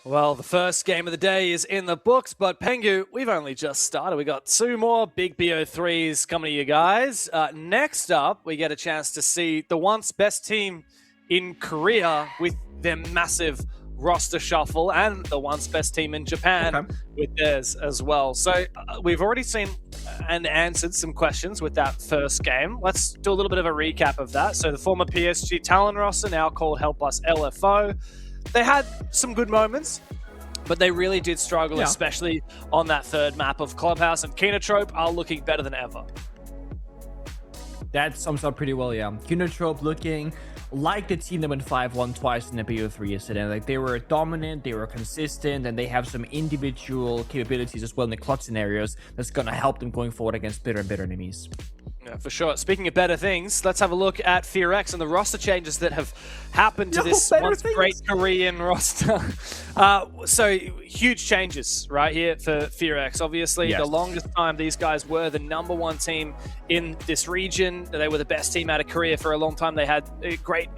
Well, the first game of the day is in the books, but Pengu, we've only just started. We got two more big BO3s coming to you guys. Next up, we get a chance to see the once best team in Korea with their massive roster shuffle, and the once best team in Japan with theirs as well. So we've already seen and answered some questions with that first game. Let's do a little bit of a recap of that. So the former PSG Talon roster, now called Help Us LFO, they had some good moments, but they really did struggle, especially on that third map of Clubhouse, and Kinotrope are looking better than ever. That sums up pretty well, yeah. Kinotrope looking like the team that went 5-1 twice in the BO3 yesterday. Like, they were dominant, they were consistent, and they have some individual capabilities as well in the clutch scenarios that's going to help them going forward against bitter and bitter enemies. Yeah, for sure. Speaking of better things, let's have a look at FEARX and the roster changes that have happened to this once great Korean roster. So huge changes right here for FEARX. Obviously, the longest time these guys were the #1 team in this region. They were the best team out of Korea for a long time. They had great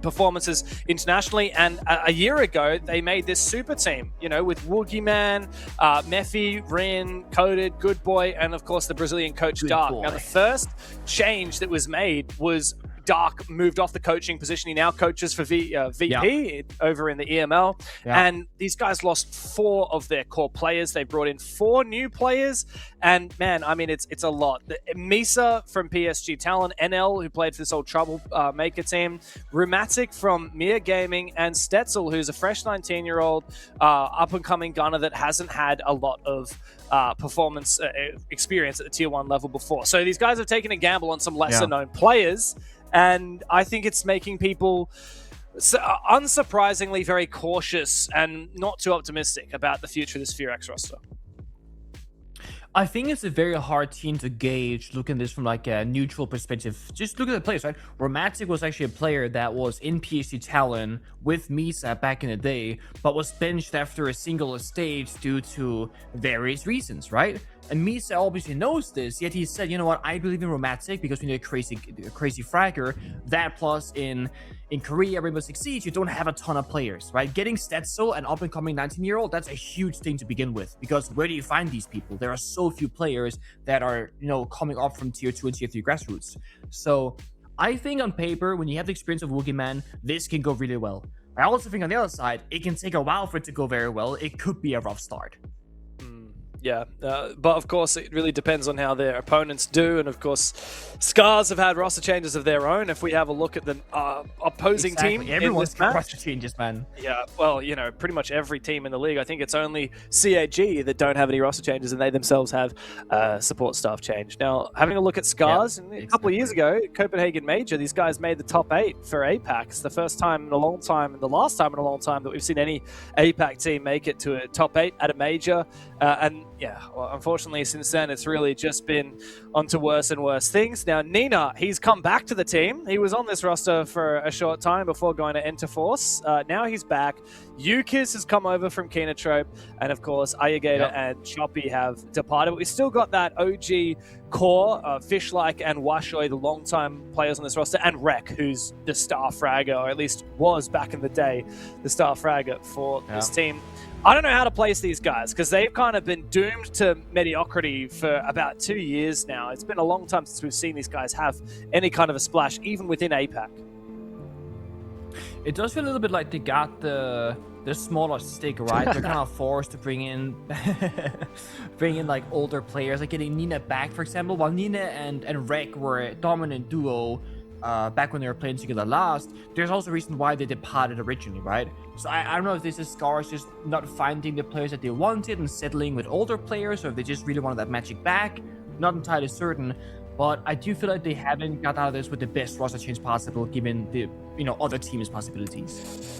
performances internationally, and a year ago they made this super team, you know, with Woogie Man, Mephi, Rin, Coded, Good Boy, and of course the Brazilian coach Dark. Now the first change that was made was Dark moved off the coaching position. He now coaches for VP over in the EML. And these guys lost 4 of their core players. They brought in 4 new players. And man, I mean, it's a lot. Misa from PSG Talon, NL, who played for this old Troublemaker team, Rheumatic from Mia Gaming, and Stetzel, who's a fresh 19-year-old up-and-coming gunner that hasn't had a lot of performance experience at the Tier 1 level before. So these guys have taken a gamble on some lesser-known players. And I think it's making people unsurprisingly very cautious and not too optimistic about the future of this FEARX roster. I think it's a very hard team to gauge looking at this from like a neutral perspective. Just look at the players, right? Romantic was actually a player that was in PSG Talon with Misa back in the day, but was benched after a single stage due to various reasons, right? And Misa obviously knows this, yet he said, you know what, I believe in Romantic because we need a crazy fragger. That plus in Korea, Rainbow Six Siege, you don't have a ton of players, right? Getting Stetzel, an up-and-coming 19-year-old, that's a huge thing to begin with, because where do you find these people? There are so few players that are, you know, coming up from Tier 2 and Tier 3 grassroots. So I think on paper, when you have the experience of Woogie Man, this can go really well. I also think on the other side, it can take a while for it to go very well. It could be a rough start. Yeah, but of course it really depends on how their opponents do, and of course SCARZ have had roster changes of their own. If we have a look at the opposing team, everyone's got roster changes, man. Yeah, well, you know, pretty much every team in the league. I think it's only CAG that don't have any roster changes, and they themselves have support staff change. Now, having a look at SCARZ, a couple of years ago, Copenhagen Major, these guys made the top 8 for APAC. It's the first time in a long time, and the last time in a long time that we've seen any APAC team make it to a top 8 at a major, and yeah, well, unfortunately, since then, it's really just been onto worse and worse things. Now, Nina, he's come back to the team. He was on this roster for a short time before going to Enter Force. Now he's back. Yukis has come over from Kinotrope. And, of course, Ayagator and Choppy have departed. But we still got that OG core, Fishlike and Washoy, the long-time players on this roster, and Rek, who's the star fragger, or at least was back in the day, the star fragger for this team. I don't know how to place these guys because they've kind of been doomed to mediocrity for about 2 years now. It's been a long time since we've seen these guys have any kind of a splash, even within APAC. It does feel a little bit like they got the smaller stick, right? They're kind of forced to bring in like older players, like getting Nina back, for example. While Nina and Rek were a dominant duo back when they were playing together last, there's also a reason why they departed originally, right? So I don't know if this is SCARZ just not finding the players that they wanted and settling with older players, or if they just really wanted that magic back. Not entirely certain, but I do feel like they haven't got out of this with the best roster change possible, given the other teams' possibilities.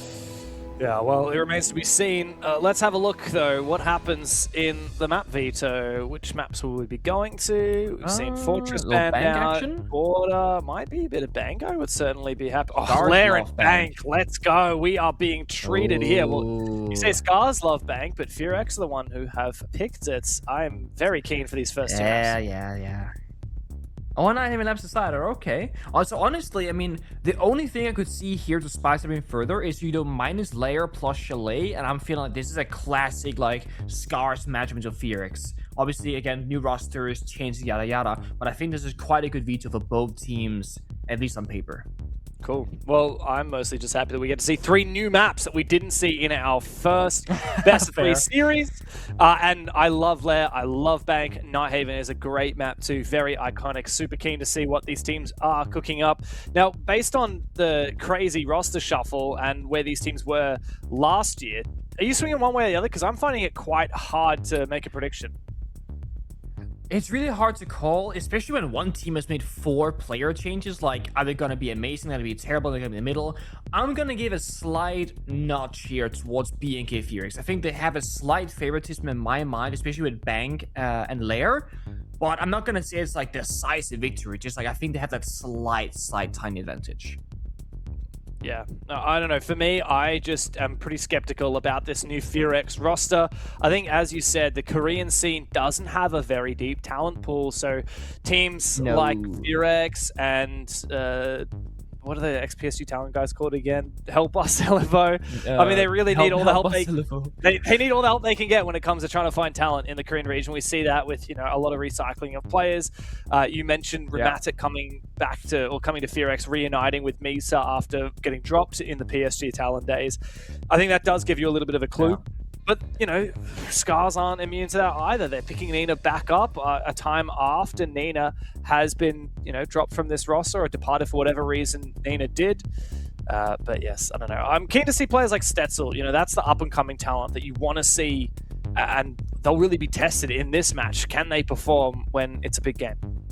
Yeah, well, it remains to be seen. Let's have a look, though. What happens in the map veto? Which maps will we be going to? We've seen Fortress banned out. Border might be a bit of Bank. I would certainly be happy. Oh, Lair and Bank. Let's go. We are being treated here. Well, you say SCARZ love Bank, but FEARX are the one who have picked it. I'm very keen for these first two maps. Yeah. Oh, 9 laps decider. Okay. Also, honestly, I mean, the only thing I could see here to spice everything further is you do minus layer plus chalet, and I'm feeling like this is a classic like SCARZ management of FEARX. Obviously, again, new rosters, changes, yada yada. But I think this is quite a good veto for both teams, at least on paper. Cool. Well, I'm mostly just happy that we get to see 3 new maps that we didn't see in our first Best of 3 series. And I love Lair, I love Bank. Nighthaven is a great map too, very iconic. Super keen to see what these teams are cooking up. Now, based on the crazy roster shuffle and where these teams were last year, are you swinging one way or the other? Because I'm finding it quite hard to make a prediction. It's really hard to call, especially when one team has made 4 player changes. Like, are they going to be amazing? Are they going to be terrible? Are they going to be in the middle? I'm going to give a slight notch here towards BNK FEARX. I think they have a slight favoritism in my mind, especially with Bank and Lair. But I'm not going to say it's like decisive victory. Just like, I think they have that slight tiny advantage. Yeah, I don't know. For me, I just am pretty skeptical about this new FEARX roster. I think, as you said, the Korean scene doesn't have a very deep talent pool. So teams like FEARX and what are the XPSU talent guys called again? Help Us, Elevo. I mean, they really need all the help they need all the help they can get when it comes to trying to find talent in the Korean region. We see that with, you know, a lot of recycling of players. You mentioned Rheumatic coming to FEARX, reuniting with Misa after getting dropped in the PSG Talon days. I think that does give you a little bit of a clue. Yeah. But, you know, SCARZ aren't immune to that either. They're picking Nina back up a time after Nina has been, you know, dropped from this roster or departed for whatever reason Nina did. But yes, I don't know. I'm keen to see players like Stetzel. You know, that's the up-and-coming talent that you want to see, and they'll really be tested in this match. Can they perform when it's a big game?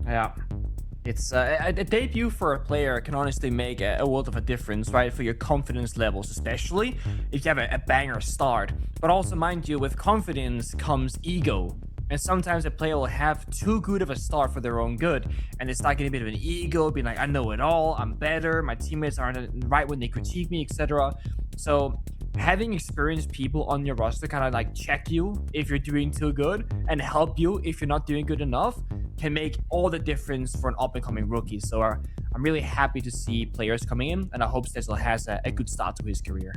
Yeah. It's a debut for a player can honestly make a world of a difference, right? For your confidence levels, especially if you have a banger start. But also, mind you, with confidence comes ego. And sometimes a player will have too good of a start for their own good. And it's like getting a bit of an ego, being like, I know it all, I'm better, my teammates aren't right when they critique me, etc. So having experienced people on your roster kind of like check you if you're doing too good and help you if you're not doing good enough can make all the difference for an up-and-coming rookie. So I'm really happy to see players coming in, and I hope Stetzel has a good start to his career.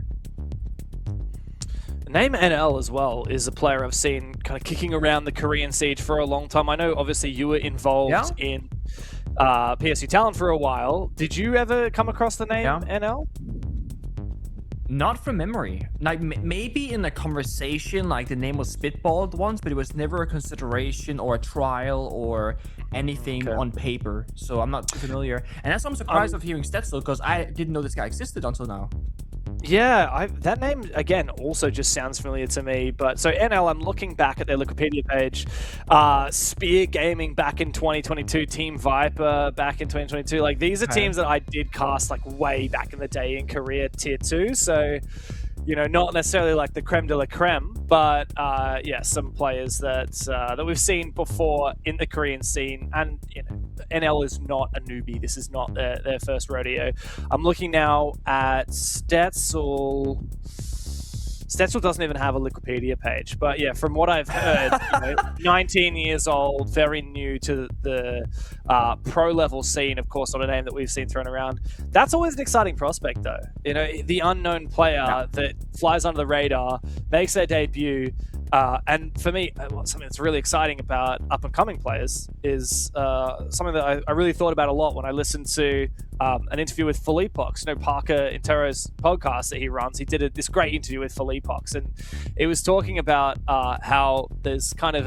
Name NL as well is a player I've seen kind of kicking around the Korean siege for a long time. I know obviously you were involved in PSG Talon for a while. Did you ever come across the name NL? Not from memory. Like maybe in a conversation, like the name was spitballed once, but it was never a consideration or a trial or anything on paper. So I'm not too familiar. And that's why I'm surprised of hearing Stetzel, because I didn't know this guy existed until now. Yeah, that name, again, also just sounds familiar to me. But so NL, I'm looking back at their Wikipedia page. Spear Gaming back in 2022, Team Viper back in 2022. Like, these are teams that I did cast, like, way back in the day in Korea Tier 2. So, you know, not necessarily like the creme de la creme, but yeah, some players that we've seen before in the Korean scene. And, you know, NL is not a newbie. This is not their first rodeo. I'm looking now at Stetzel. Stetzel doesn't even have a Wikipedia page, but yeah, from what I've heard, you know, 19 years old, very new to the pro level scene. Of course, not a name that we've seen thrown around. That's always an exciting prospect, though. You know, the unknown player that flies under the radar, makes their debut. And for me, something that's really exciting about up-and-coming players is something that I really thought about a lot when I listened to an interview with Felipox. You know, Parker Intero's podcast that he runs, he did this great interview with Felipox, and it was talking about how there's kind of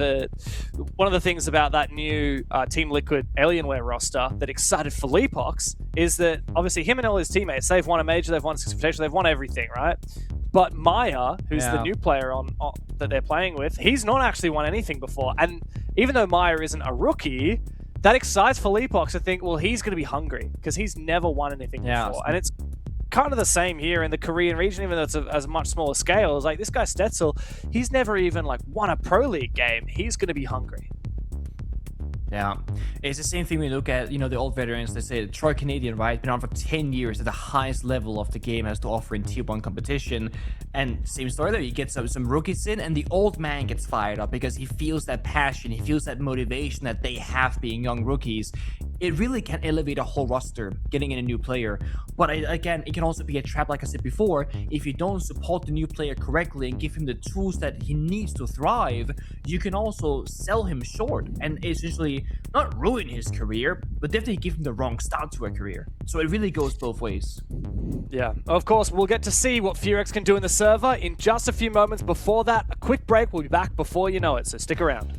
one of the things about that new Team Liquid Alienware roster that excited Felipox is that obviously him and all his teammates, they've won a major, they've won Six Invitational, they've won everything, right? But Maya, who's the new player on that they're playing with, he's not actually won anything before. And even though Maya isn't a rookie, that excites Felipox to think, well, he's going to be hungry because he's never won anything before. And it's kind of the same here in the Korean region, even though it's a much smaller scale. It's like this guy Stetzel, he's never even like won a pro league game. He's going to be hungry. Yeah, it's the same thing when you look at, the old veterans. They say Troy Canadian, right? Been on for 10 years at the highest level of the game has to offer in Tier 1 competition. And same story there, you get some rookies in, and the old man gets fired up because he feels that passion, he feels that motivation that they have being young rookies. It really can elevate a whole roster, getting in a new player. But again, it can also be a trap, like I said before. If you don't support the new player correctly and give him the tools that he needs to thrive, you can also sell him short and essentially not ruin his career, but definitely give him the wrong start to a career. So it really goes both ways. Yeah, of course, we'll get to see what FEARX can do in the server in just a few moments. Before that, a quick break. We'll be back before you know it, so stick around.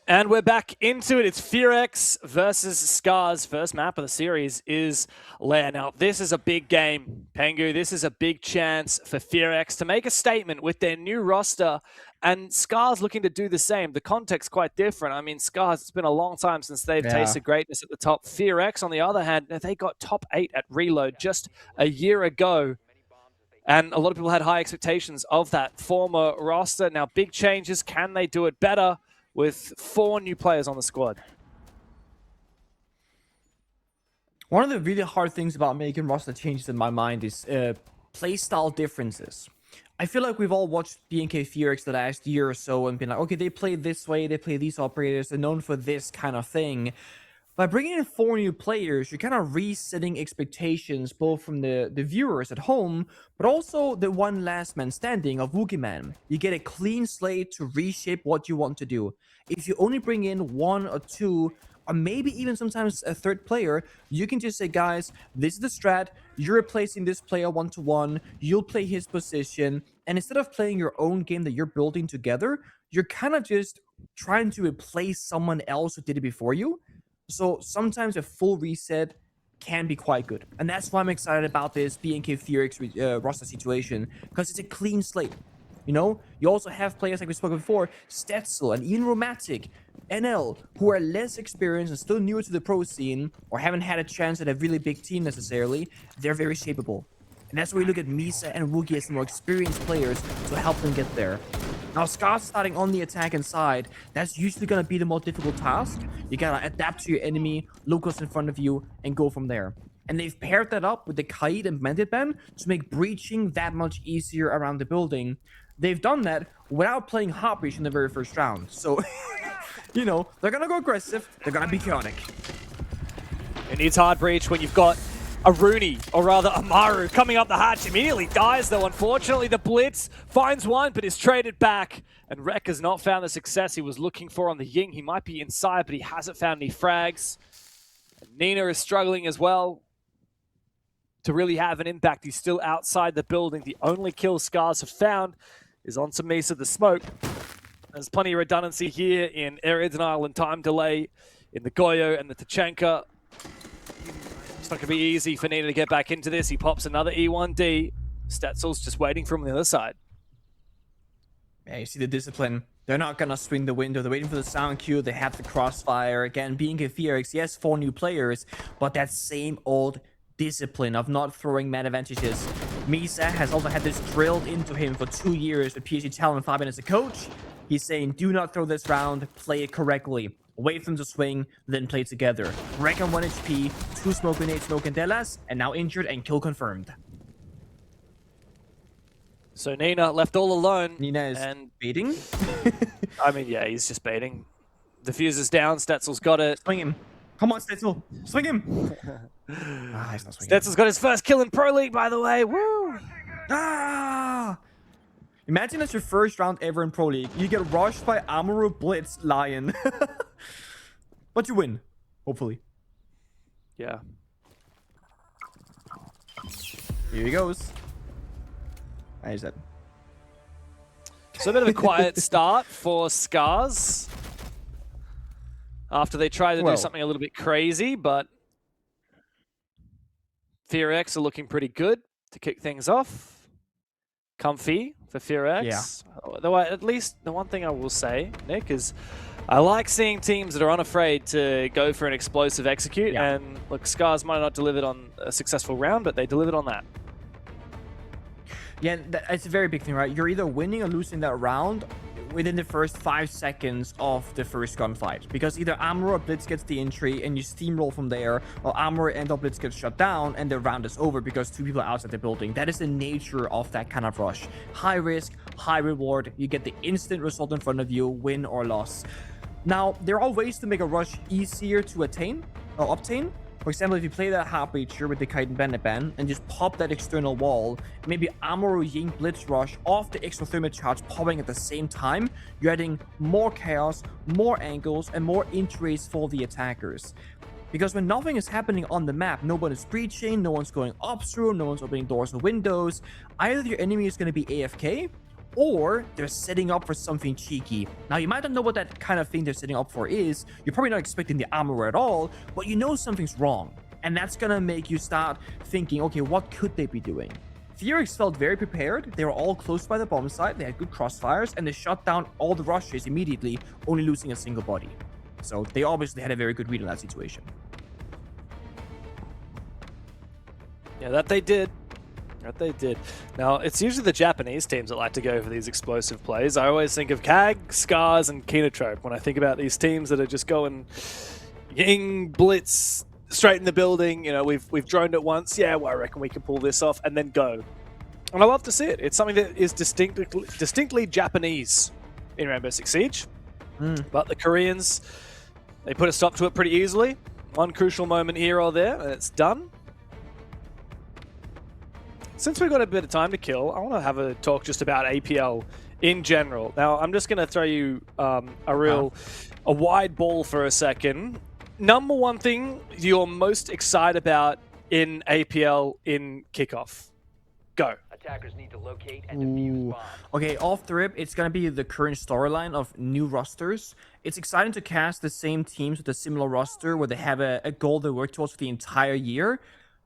And we're back into it. It's FEARX versus SCARZ. First map of the series is Lair. Now, this is a big game, Pengu. This is a big chance for FEARX to make a statement with their new roster, and SCARZ looking to do the same. The context quite different. I mean, SCARZ, it's been a long time since they've tasted greatness at the top. FEARX, on the other hand, they got top 8 at Reload just a year ago. And a lot of people had high expectations of that former roster. Now, big changes. Can they do it better with 4 new players on the squad? One of the really hard things about making roster changes in my mind is playstyle differences. I feel like we've all watched BNK FEARX the last year or so and been like, okay, they play this way, they play these operators, they're known for this kind of thing. By bringing in 4 new players, you're kind of resetting expectations both from the viewers at home, but also the one last man standing of Wookieeman. You get a clean slate to reshape what you want to do. If you only bring in 1 or 2, or maybe even sometimes a 3rd player, you can just say, guys, this is the strat, you're replacing this player 1-to-1, you'll play his position, and instead of playing your own game that you're building together, you're kind of just trying to replace someone else who did it before you. So sometimes a full reset can be quite good. And that's why I'm excited about this BNK FEARX roster situation, because it's a clean slate. You know, you also have players like we spoke before, Stetzel and even Romantic, NL, who are less experienced and still newer to the pro scene, or haven't had a chance at a really big team necessarily. They're very shapeable. And that's where we look at Misa and Wookie as the more experienced players to help them get there. Now, SCARZ starting on the attack inside, that's usually going to be the more difficult task. You got to adapt to your enemy, look what's in front of you, and go from there. And they've paired that up with the Kaid and Bandit Ban to make breaching that much easier around the building. They've done that without playing Hot Breach in the very first round. So, you know, they're going to go aggressive, they're going to be chaotic. It needs Hard Breach when you've got a Rooney, or rather Amaru, coming up the hatch. Immediately dies, though. Unfortunately, the Blitz finds one, but is traded back. And Rek has not found the success he was looking for on the Ying. He might be inside, but he hasn't found any frags. And Nina is struggling as well to really have an impact. He's still outside the building. The only kill SCARZ have found is on Misa the Smoke. There's plenty of redundancy here in area denial and time delay in the Goyo and the Tachenka. It's not going to be easy for Nina to get back into this. He pops another E1D. Stetzel's just waiting from the other side. Yeah, you see the discipline. They're not going to swing the window. They're waiting for the sound cue. They have the crossfire. Again, BNK FEARX, yes, 4 new players, but that same old discipline of not throwing man advantages. Misa has also had this drilled into him for 2 years with PSG Talent and Fabian as a coach. He's saying, do not throw this round, play it correctly. wait for them to swing, then play together. Wreck on 1 HP, 2 smoke grenades, no candelas, and now injured and kill confirmed. So Nina left all alone. Nina is baiting. I mean, yeah, he's just baiting. Diffuser's down. Stetzel's got it. Swing him. Come on, Stetzel. Swing him. He's not swinging. Stetzel's got his first kill in Pro League, by the way. Woo! Imagine that's your first round ever in Pro League. You get rushed by Amuro, Blitz, Lion. But you win. Hopefully. Yeah. Here he goes. Is that? So a bit of a quiet start for SCARZ after they tried to do something a little bit crazy, but FEARX are looking pretty good to kick things off. Comfy for FEARX. Yeah. Though at least the one thing I will say, Nick, is I like seeing teams that are unafraid to go for an explosive execute. Yeah. And look, SCARZ might not delivered on a successful round, but they delivered on that. Yeah, it's a very big thing, right? You're either winning or losing that round within the first 5 seconds of the first gunfight. Because either Amuro or Blitz gets the entry and you steamroll from there, or Amuro and or Blitz gets shut down and the round is over because 2 people are outside the building. That is the nature of that kind of rush. High risk, high reward. You get the instant result in front of you, win or loss. Now, there are ways to make a rush easier to attain or obtain. For example, if you play that half breacher with the Kite and Bandit ban and just pop that external wall, maybe Amuro Ying Blitz Rush off the exothermic charge popping at the same time, you're adding more chaos, more angles, and more entries for the attackers. Because when nothing is happening on the map, no one is breaching, no one's going up through, no one's opening doors or windows, either your enemy is going to be AFK, or they're setting up for something cheeky. Now, you might not know what that kind of thing they're setting up for is. You're probably not expecting the armor at all, but you know something's wrong. And that's gonna make you start thinking, okay, what could they be doing? FEARX felt very prepared. They were all close by the bomb site. They had good crossfires, and they shut down all the rushes immediately, only losing a single body. So they obviously had a very good read on that situation. Yeah, that they did. That they did. Now, it's usually the Japanese teams that like to go for these explosive plays. I always think of KAG, SCARZ, and Kinotrope when I think about these teams that are just going Ying, Blitz, straight in the building. You know, we've droned it once. Yeah, well, I reckon we can pull this off, and then go. And I love to see it. It's something that is distinctly Japanese in Rainbow Six Siege. But the Koreans, they put a stop to it pretty easily. One crucial moment here or there, and it's done. Since we've got a bit of time to kill, I want to have a talk just about APL in general. Now, I'm just going to throw you a wide ball for a second. Number one thing you're most excited about in APL in Kickoff? Go. Attackers need to locate and defuse bombs. Okay, off the rip, it's going to be the current storyline of new rosters. It's exciting to cast the same teams with a similar roster where they have a goal they work towards for the entire year.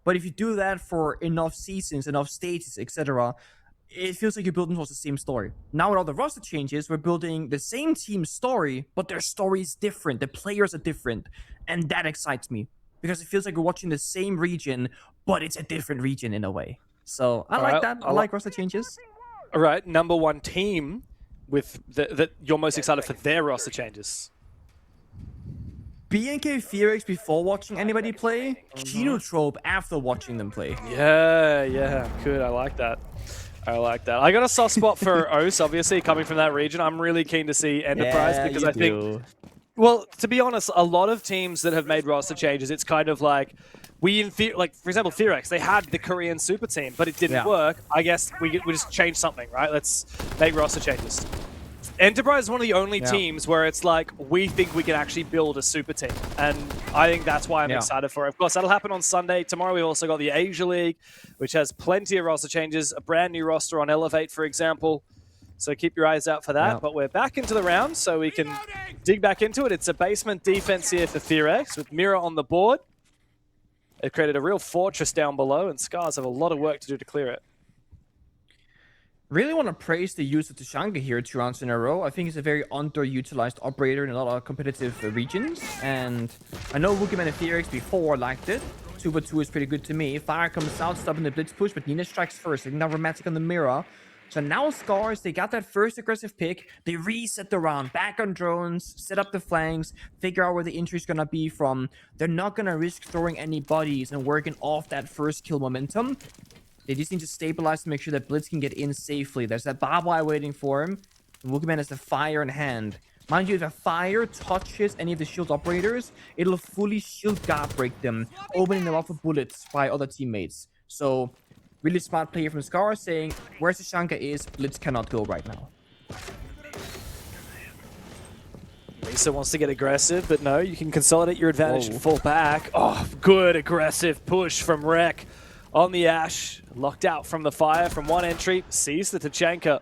But if you do that for enough seasons, enough stages, etc., it feels like you're building towards the same story. Now with all the roster changes, we're building the same team story, but their story is different. The players are different. And that excites me. Because it feels like we're watching the same region, but it's a different region in a way. So I like that. I like roster changes. All right, number one team with that you're most excited for their roster changes. BNK FEARX before watching anybody play, Kinotrope after watching them play. Yeah, good. I like that. I got a soft spot for OS, obviously, coming from that region. I'm really keen to see Enterprise because I think, well, to be honest, a lot of teams that have made roster changes, it's kind of like, for example, FEARX, they had the Korean super team, but it didn't work. I guess we just change something, right? Let's make roster changes. Enterprise is one of the only teams where it's like, we think we can actually build a super team. And I think that's why I'm excited for it. Of course, that'll happen on Sunday. Tomorrow, we've also got the Asia League, which has plenty of roster changes. A brand new roster on Elevate, for example. So keep your eyes out for that. But we're back into the round, so we can dig back into it. It's a basement defense here for FEARX with Mira on the board. They've created a real fortress down below, and SCARZ have a lot of work to do to clear it. Really want to praise the use of Tashanga here 2 rounds in a row. I think he's a very underutilized operator in a lot of competitive regions. And I know Wookieman and FEARX before liked it. 2v2 is pretty good to me. Fire comes out, stopping the blitz push, but Nina strikes first. Now Romantic on the Mirror. So now SCARZ, they got that first aggressive pick. They reset the round, back on drones, set up the flanks, figure out where the entry is going to be from. They're not going to risk throwing any bodies and working off that first kill momentum. They just need to stabilize to make sure that Blitz can get in safely. There's that barbed wire waiting for him. And Wookieman has the fire in hand. Mind you, if a fire touches any of the shield operators, it'll fully shield guard break them, opening them up for bullets by other teammates. So, really smart play from SCARZ saying, where Sashanka is, Blitz cannot go right now. Lisa wants to get aggressive, but no, you can consolidate your advantage and fall back. Oh, good aggressive push from Rek on the Ash. Locked out from the fire from one entry. Sees the Tachanka.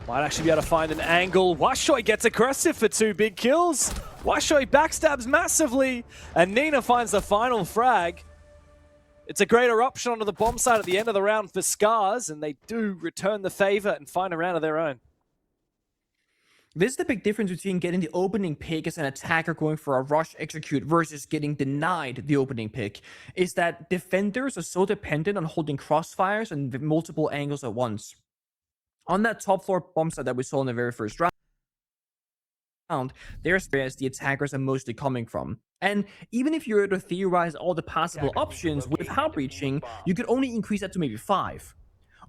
Might actually be able to find an angle. Washoy gets aggressive for 2 big kills. Washoy backstabs massively, and Nina finds the final frag. It's a great eruption onto the bomb site at the end of the round for SCARZ, and they do return the favor and find a round of their own. This is the big difference between getting the opening pick as an attacker going for a rush execute versus getting denied the opening pick, is that defenders are so dependent on holding crossfires and multiple angles at once. On that top floor bomb site that we saw in the very first round, there's where the attackers are mostly coming from. And even if you were to theorize all the possible options without breaching, you could only increase that to maybe 5.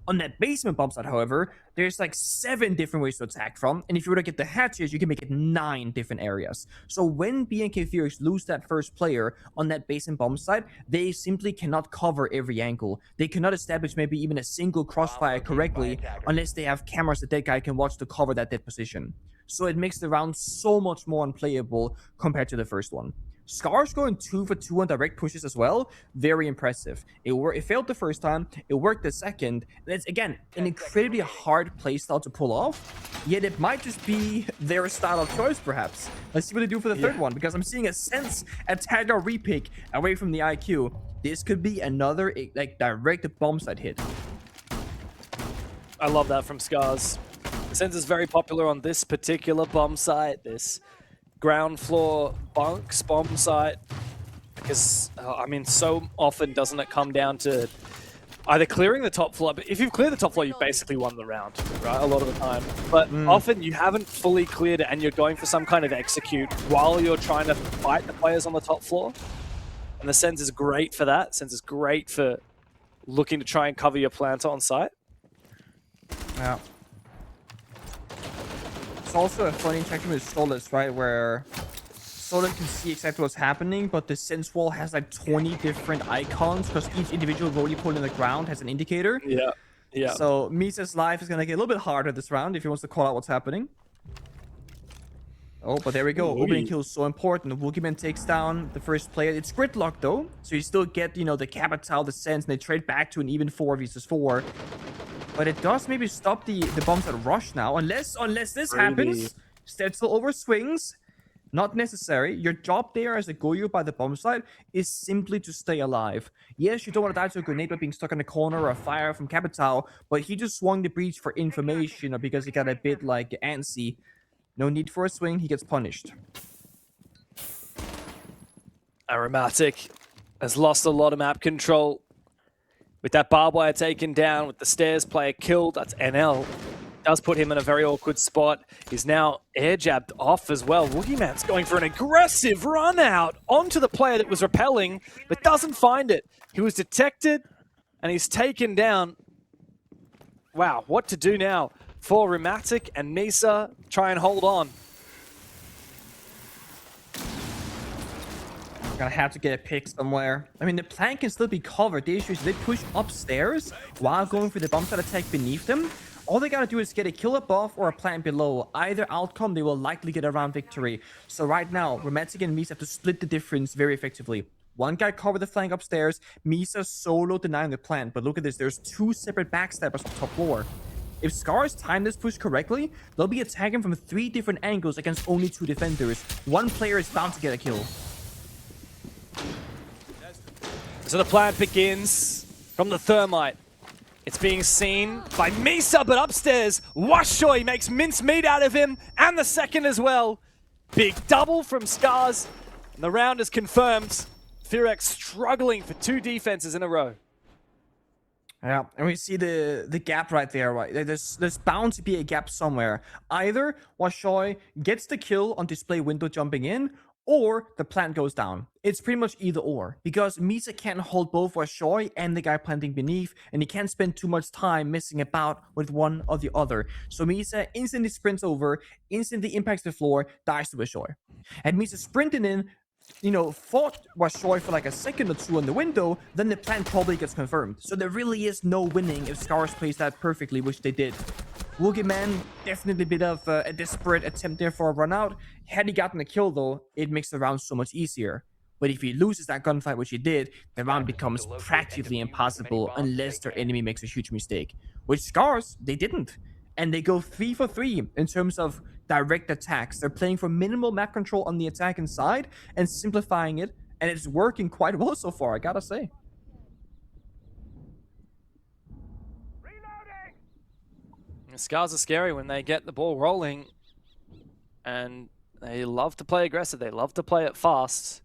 On that basement bomb site, however, there's like 7 different ways to attack from, and if you were to get the hatches, you can make it 9 different areas. So when BNK FEARX lose that first player on that basement bomb site, they simply cannot cover every angle. They cannot establish maybe even a single crossfire correctly unless they have cameras that guy can watch to cover that dead position. So it makes the round so much more unplayable compared to the first one. SCARZ going 2 for 2 on direct pushes as well. Very impressive. It failed the first time. It worked the second. And it's, again, an incredibly hard playstyle to pull off. Yet it might just be their style of choice, perhaps. Let's see what they do for the third one. Because I'm seeing a Sense attacker repick away from the IQ. This could be another like direct bomb site hit. I love that from SCARZ. Sense is very popular on this particular bomb site. This ground floor bunks bomb site, because I mean, so often doesn't it come down to either clearing the top floor, but if you've cleared the top floor, you've basically won the round, right, a lot of the time. But often you haven't fully cleared it and you're going for some kind of execute while you're trying to fight the players on the top floor, and the Sense is great for that. Sense is great for looking to try and cover your planter on site. Yeah. It's also a funny interaction with Solus, right, where Solus can see exactly what's happening, but the Sense wall has like 20 different icons because each individual roly poly in the ground has an indicator. Yeah, yeah. So Misa's life is going to get a little bit harder this round if he wants to call out what's happening. Oh, but there we go. Opening kill is so important. Wookieman takes down the first player. It's gridlock though, so you still get, you know, the Capital, the Sense, and they trade back to an even 4 versus 4. But it does maybe stop the bombs that rush now. Unless this happens, Stetzel overswings. Not necessary. Your job there as a Goyo by the bomb site is simply to stay alive. Yes, you don't want to die to a grenade by being stuck in a corner or a fire from Capital, but he just swung the breach for information or because he got a bit like antsy. No need for a swing, he gets punished. Aromatic has lost a lot of map control. With that barbed wire taken down, with the stairs player killed, that's NL. Does put him in a very awkward spot. He's now air jabbed off as well. Wookieman's going for an aggressive run out onto the player that was repelling, but doesn't find it. He was detected, and he's taken down. Wow, what to do now for Rheumatic and Misa? Try and hold on. Gonna have to get a pick somewhere. I mean, the plan can still be covered. The issue is they push upstairs while going for the bomb site attack beneath them. All they gotta do is get a kill above or a plant below. Either outcome, they will likely get a round victory. So right now, Rheumatic and Misa have to split the difference very effectively. One guy covered the flank upstairs, Misa solo denying the plant. But look at this, there's 2 separate backstabbers on top floor. If SCARZ time this push correctly, they'll be attacking from 3 different angles against only 2 defenders. One player is bound to get a kill. So the plan begins from the thermite. It's being seen by Misa, but upstairs, Washoy makes mincemeat out of him, and the second as well. Big double from SCARZ, and the round is confirmed. FEARX struggling for 2 defenses in a row. Yeah, and we see the gap right there, right? There's bound to be a gap somewhere. Either Washoy gets the kill on display window jumping in, or the plant goes down. It's pretty much either or, because Misa can't hold both Washoy and the guy planting beneath, and he can't spend too much time messing about with one or the other. So Misa instantly sprints over, instantly impacts the floor, dies to Washoy. And Misa sprinting in, fought Washoy for like a second or two on the window, then the plan probably gets confirmed. So there really is no winning if SCARZ plays that perfectly, which they did. Man, definitely a bit of a desperate attempt there for a run out. Had he gotten a kill though, it makes the round so much easier. But if he loses that gunfight, which he did, the round becomes practically impossible unless their enemy makes a huge mistake. Which SCARZ, they didn't. And they go 3 for 3 in terms of direct attacks. They're playing for minimal map control on the attacking side and simplifying it, and it's working quite well so far, I gotta say. SCARZ are scary when they get the ball rolling, and they love to play aggressive. They love to play it fast.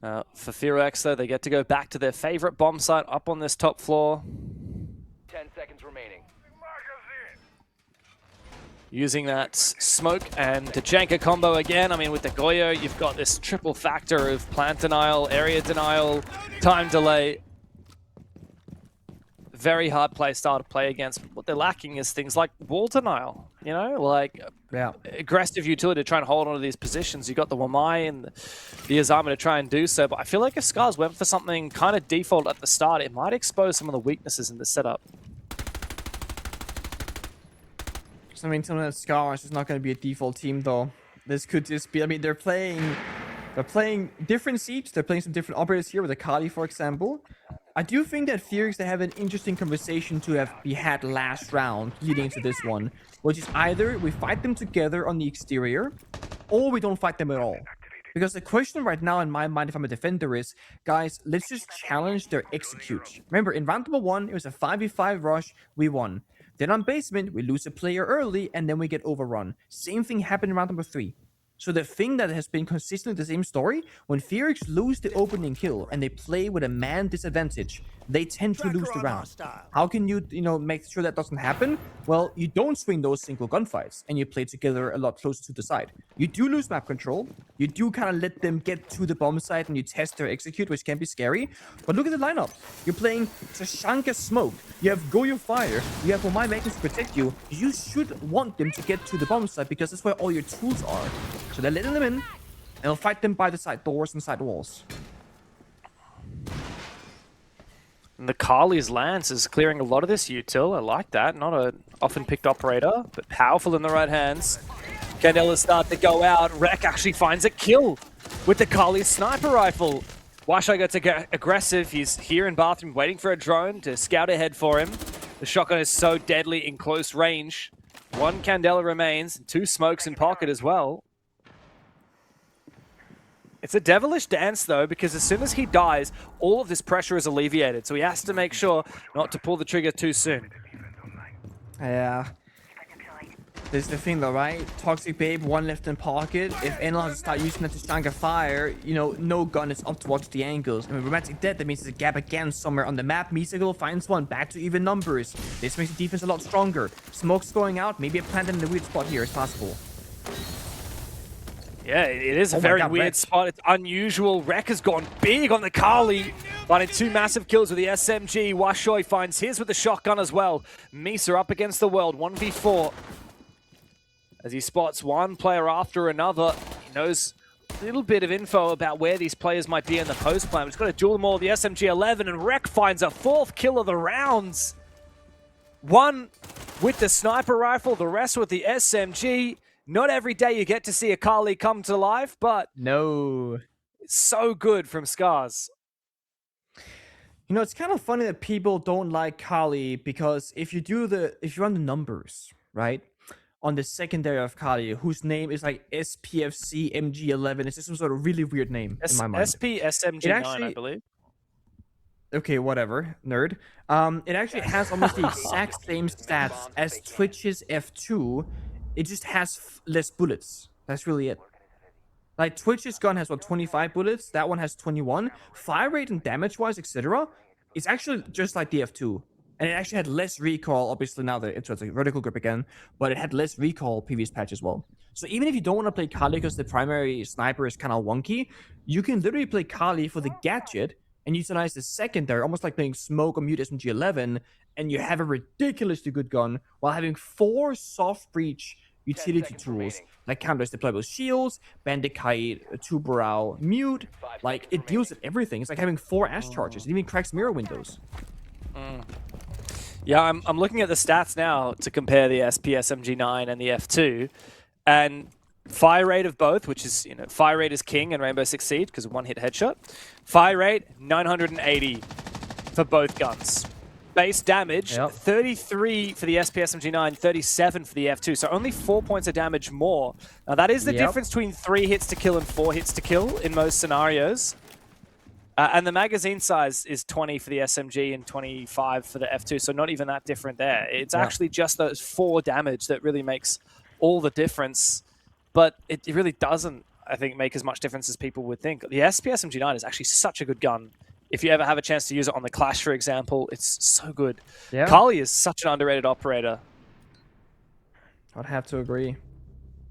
For FEARX, though, they get to go back to their favorite bomb site up on this top floor. 10 seconds remaining. Using that smoke and Tachanka combo again. I mean, with the Goyo, you've got this triple factor of plant denial, area denial, time delay. Very hard play style to play against. What they're lacking is things like wall denial, like aggressive utility to try and hold onto these positions. You got the Wamai and the Azama to try and do so, but I feel like if SCARZ went for something kind of default at the start, it might expose some of the weaknesses in the setup. So, I mean, some of that SCARZ is not going to be a default team, though. This could just be, I mean, they're playing different seats. They're playing some different operators here with Akali, for example. I do think that FEARX, they have an interesting conversation to be had last round leading into this one, which is either we fight them together on the exterior, or we don't fight them at all. Because the question right now in my mind, if I'm a defender, is, guys, let's just challenge their execute. Remember, in round number 1, it was a 5v5 rush, we won. Then on basement, we lose a player early, and then we get overrun. Same thing happened in round number 3. So the thing that has been consistently the same story, when FEARX lose the opening kill and they play with a man disadvantage, they tend to lose the round. How can you, make sure that doesn't happen? Well, you don't swing those single gunfights and you play together a lot closer to the side. You do lose map control. You do kind of let them get to the bomb site and you test their execute, which can be scary. But look at the lineup. You're playing Tachanka Smoke. You have Goyo Fire. You have Wamai Magnus to protect you. You should want them to get to the bomb site because that's where all your tools are. So they're letting them in, and they'll fight them by the side doors and side walls. And the Kali's Lance is clearing a lot of this util. I like that. Not a often picked operator, but powerful in the right hands. Candelas start to go out. Rek actually finds a kill with the Kali's sniper rifle. Washoy gets aggressive. He's here in bathroom waiting for a drone to scout ahead for him. The shotgun is so deadly in close range. 1 Candela remains, and 2 smokes in pocket as well. It's a devilish dance, though, because as soon as he dies, all of this pressure is alleviated. So he has to make sure not to pull the trigger too soon. Yeah. This is the thing, though, right? Toxic Babe, 1 left in pocket. If anyone has to start using that to Tachanka Fire, no gun is up to watch the angles. And with Romantic Death, that means there's a gap again somewhere on the map. Misagil finds one, back to even numbers. This makes the defense a lot stronger. Smoke's going out, maybe a plant in the weird spot here is possible. Yeah, it is a very weird spot. It's unusual. Rek has gone big on the Kali, finding 2 massive kills with the SMG. Washoy finds his with the shotgun as well. Misa up against the world, 1v4. As he spots one player after another, he knows a little bit of info about where these players might be in the post plan. He's got to duel them all with the SMG-11, and Rek finds a 4th kill of the rounds. 1 with the sniper rifle, the rest with the SMG. Not every day you get to see a Kali come to life, but no, it's so good from SCARZ. It's kind of funny that people don't like Kali because if you run the numbers, right, on the secondary of Kali, whose name is like SPFC MG11, it's just some sort of really weird name in my mind. SP SMG9, I believe. Okay, whatever, nerd. It actually has almost the exact same stats as Twitch's F2. It just has less bullets. That's really it. Like, Twitch's gun has, 25 bullets? That one has 21. Fire rate and damage-wise, etc. it's actually just like the F2. And it actually had less recall, obviously now that it's a vertical grip again, but it had less recall previous patch as well. So even if you don't want to play Kali because the primary sniper is kind of wonky, you can literally play Kali for the gadget and utilize the secondary, almost like playing Smoke or Mute SMG11, and you have a ridiculously good gun while having 4 soft breach utility tools like counters deployable shields, Bandit Kite, Tubarao, Mute. Like, it deals with everything. It's like having 4 Ash charges. It even cracks mirror windows. Yeah, I'm looking at the stats now to compare the SMG9 and the F2, and fire rate of both, which is, fire rate is king in Rainbow Six Siege because of one-hit headshot. Fire rate 980 for both guns. Base damage 33 for the SMG9, 37 for the F2, so only 4 points of damage more. Now that is the difference between 3 hits to kill and 4 hits to kill in most scenarios. And the magazine size is 20 for the SMG and 25 for the F2, so not even that different there. It's actually just those 4 damage that really makes all the difference, but it really doesn't, I think, make as much difference as people would think. The SMG9 is actually such a good gun. If you ever have a chance to use it on the Clash, for example, it's so good. Yeah. Kali is such an underrated operator. I'd have to agree.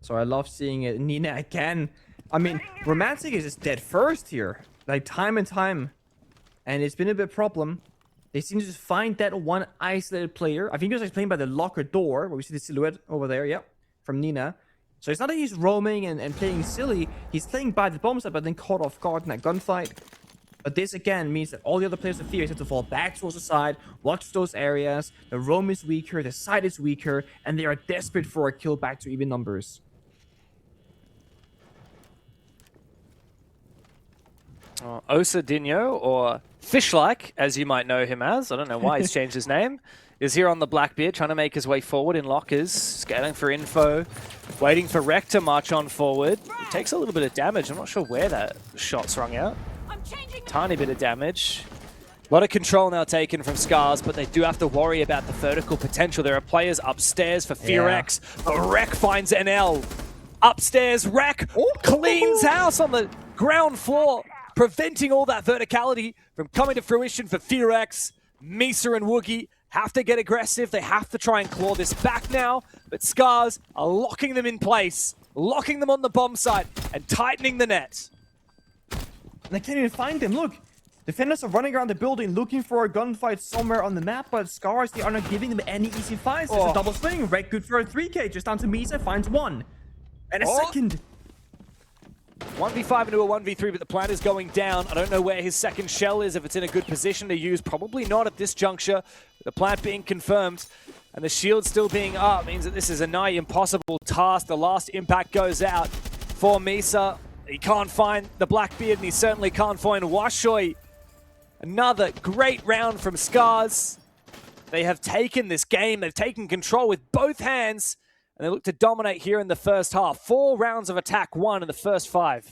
So I love seeing it. Nina again. I mean, Romantic is just dead first here. Like, time and time. And it's been a bit problem. They seem to just find that one isolated player. I think he was playing by the locker door, where we see the silhouette over there, from Nina. So it's not that he's roaming and playing silly. He's playing by the bomb site, but then caught off guard in that gunfight. But this, again, means that all the other players of FEARX have to fall back towards the side, watch those areas. The roam is weaker, the side is weaker, and they are desperate for a kill back to even numbers. Osa Dino, or Fishlike, as you might know him as, I don't know why he's changed his name, is here on the Blackbeard, trying to make his way forward in lockers, scaling for info, waiting for Rek to march on forward. He takes a little bit of damage. I'm not sure where that shot's rung out. Tiny bit of damage. A lot of control now taken from SCARZ, but they do have to worry about the vertical potential. There are players upstairs for FEARX, but Rek finds NL. Upstairs, Rek cleans house on the ground floor, preventing all that verticality from coming to fruition for FEARX. Misa and Woogie have to get aggressive. They have to try and claw this back now, but SCARZ are locking them in place, locking them on the bomb site, and tightening the net. They can't even find them. Look, defenders are running around the building looking for a gunfight somewhere on the map, but SCARZ, they are not giving them any easy fights. It's a double swing. Rek good for a 3K, just down to Misa, finds 1. And a second. 1v5 into a 1v3, but the plan is going down. I don't know where his second shell is, if it's in a good position to use. Probably not at this juncture. The plant being confirmed and the shield still being up means that this is a nigh impossible task. The last impact goes out for Misa. He can't find the Blackbeard, and he certainly can't find Washoy. Another great round from SCARZ. They have taken this game. They've taken control with both hands, and they look to dominate here in the first half. 4 rounds of attack won in the first 5.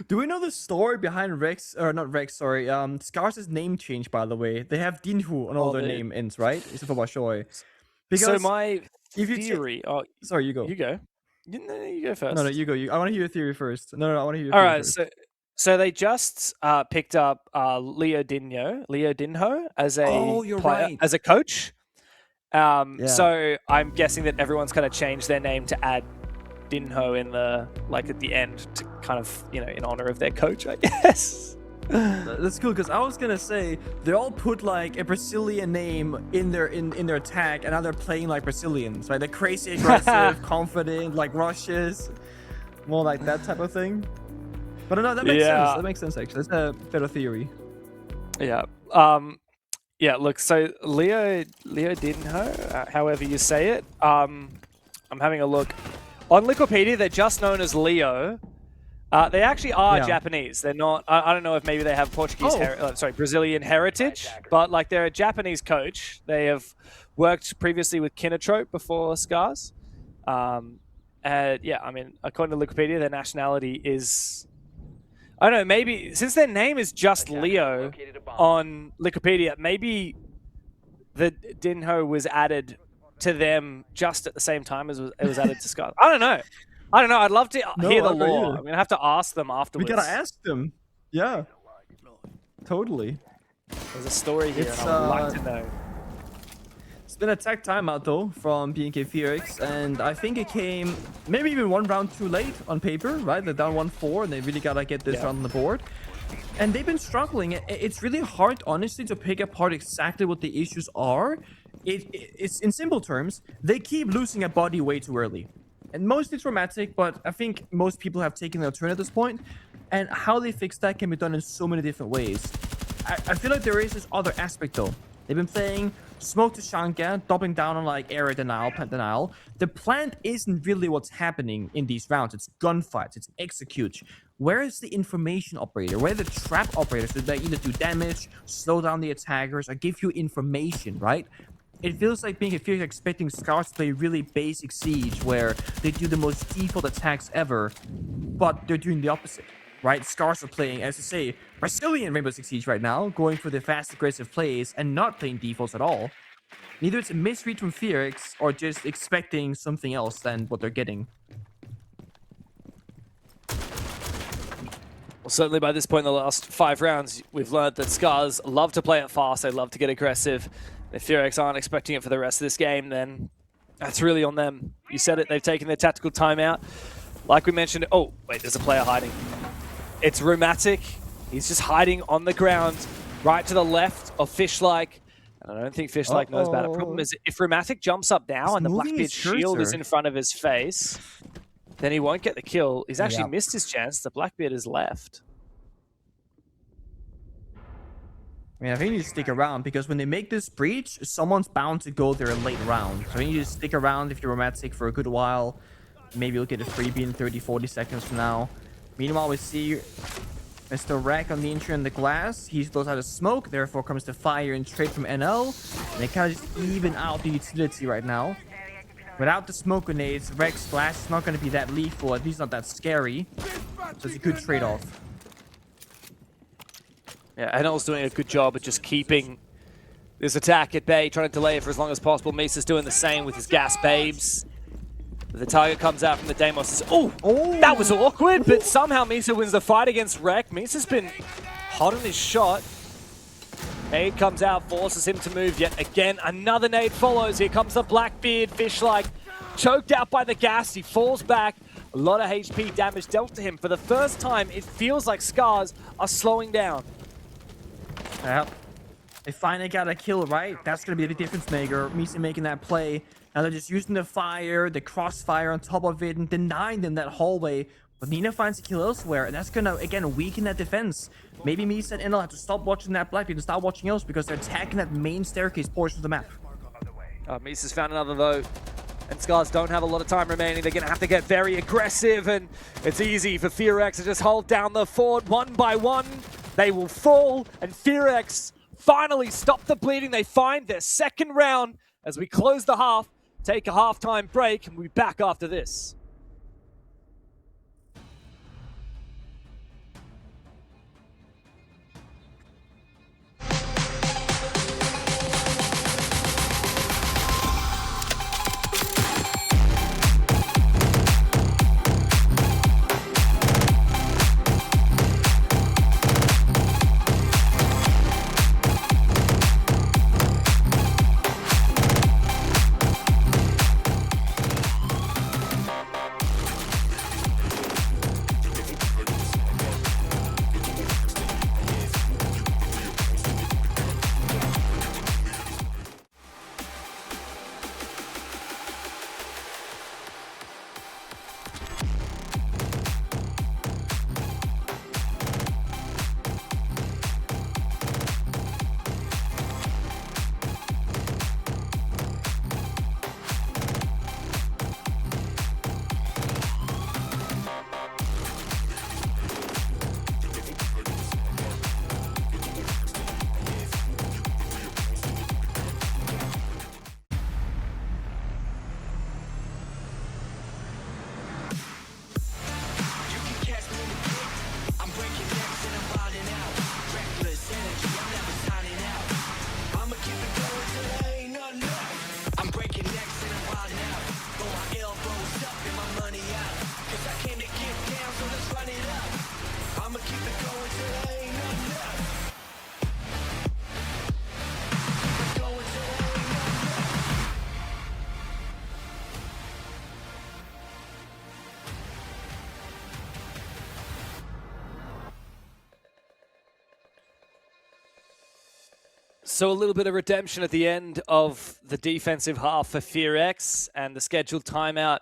Do we know the story behind Rex, or not Rex, sorry, SCARZ's name change, by the way? They have Dinhu on all their name ends, right? Except for Washoy. Because so my theory... sorry, you go. You go. You go first. No, you go. I want to hear your theory first. No, I want to hear your theory first. All right, so they just picked up Leo Dinho as a player, as a coach. So I'm guessing that everyone's kind of changed their name to add Dinho in the at the end to kind of in honor of their coach, I guess. That's cool, because I was gonna say they all put like a Brazilian name in their tag, and now they're playing like Brazilians, right? They're crazy aggressive, confident, like rushes, more like that type of thing. But no, that makes sense. That makes sense actually. That's a better theory. Yeah. Yeah. Look, so Leo Dinho, however you say it. I'm having a look on Wikipedia. They're just known as Leo. They actually are Japanese. They're not. I don't know if maybe they have Portuguese, Brazilian heritage, but like they're a Japanese coach. They have worked previously with Kinotrope before SCARZ. Yeah, I mean, according to Wikipedia, their nationality is, I don't know, maybe since their name is just Leo on Wikipedia, maybe the Dinho was added to them just at the same time as it was added to SCARZ. I don't know. I'd love to hear the lore. I'm going to have to ask them afterwards. We got to ask them. Yeah. totally. There's a story here, and I'd like to know. It's been a tech timeout though from BNK FEARX, and I think it came maybe even one round too late on paper, right? They're down 1-4, and they really gotta get this round on the board. And they've been struggling. It's really hard, honestly, to pick apart exactly what the issues are. It's in simple terms, they keep losing a body way too early. And mostly traumatic, but I think most people have taken their turn at this point. And how they fix that can be done in so many different ways. I feel like there is this other aspect though. They've been playing smoke to Shanka, doubling down on like area denial, plant denial. The plant isn't really what's happening in these rounds. It's gunfights, it's execute. Where is the information operator? Where are the trap operators that they either do damage, slow down the attackers, or give you information, right? It feels like being expecting SCARZ to play really basic Siege where they do the most default attacks ever, but they're doing the opposite. Right, SCARZ are playing, as you say, Brazilian Rainbow Six Siege right now, going for the fast, aggressive plays and not playing defaults at all. Neither it's a misread from FEARX or just expecting something else than what they're getting. Well, certainly by this point in the last 5 rounds, we've learned that SCARZ love to play it fast, they love to get aggressive. If FEARX aren't expecting it for the rest of this game, then that's really on them. You said it, they've taken their tactical timeout. Like we mentioned, oh, wait, there's a player hiding. It's Rheumatic. He's just hiding on the ground, right to the left of Fishlike. And I don't think Fishlike knows about it. Problem is, if Rheumatic jumps up now and the Blackbeard shield is in front of his face, then he won't get the kill. He's actually missed his chance. The Blackbeard is left. I mean, I think you need to stick around because when they make this breach, someone's bound to go there in late round. So I think you just stick around if you're Rheumatic for a good while. Maybe you'll get a freebie in 30-40 seconds from now. Meanwhile, we see Mr. Rack on the entry on the glass. He throws out a smoke, therefore comes the fire and trade from NL. And they kind of just even out the utility right now. Without the smoke grenades, Rack's glass is not going to be that lethal, at least not that scary. So it's a good trade-off. Yeah, NL's doing a good job of just keeping this attack at bay, trying to delay it for as long as possible. Misa's doing the same with his gas babes. The target comes out from the Deimos. Oh, that was awkward, but somehow Misa wins the fight against Rek. Misa's been hot on his shot. Nade comes out, forces him to move yet again. Another nade follows. Here comes the Blackbeard. Fishlike choked out by the gas. He falls back. A lot of HP damage dealt to him. For the first time, it feels like SCARZ are slowing down. Yep. They finally got a kill, right? That's going to be the difference maker. Misa making that play. Now they're just using the fire, the crossfire on top of it, and denying them that hallway. But Nina finds a kill elsewhere, and that's gonna, again, weaken that defense. Maybe Misa and NL have to stop watching that Blackbeard and start watching else because they're attacking that main staircase portion of the map. Misa's found another though, and SCARZ don't have a lot of time remaining. They're gonna have to get very aggressive, and it's easy for FEARX to just hold down the fort one by one. They will fall, and FEARX finally stop the bleeding. They find their second round as we close the half. Take a halftime break, and we'll be back after this. So a little bit of redemption at the end of the defensive half for FEARX, and the scheduled timeout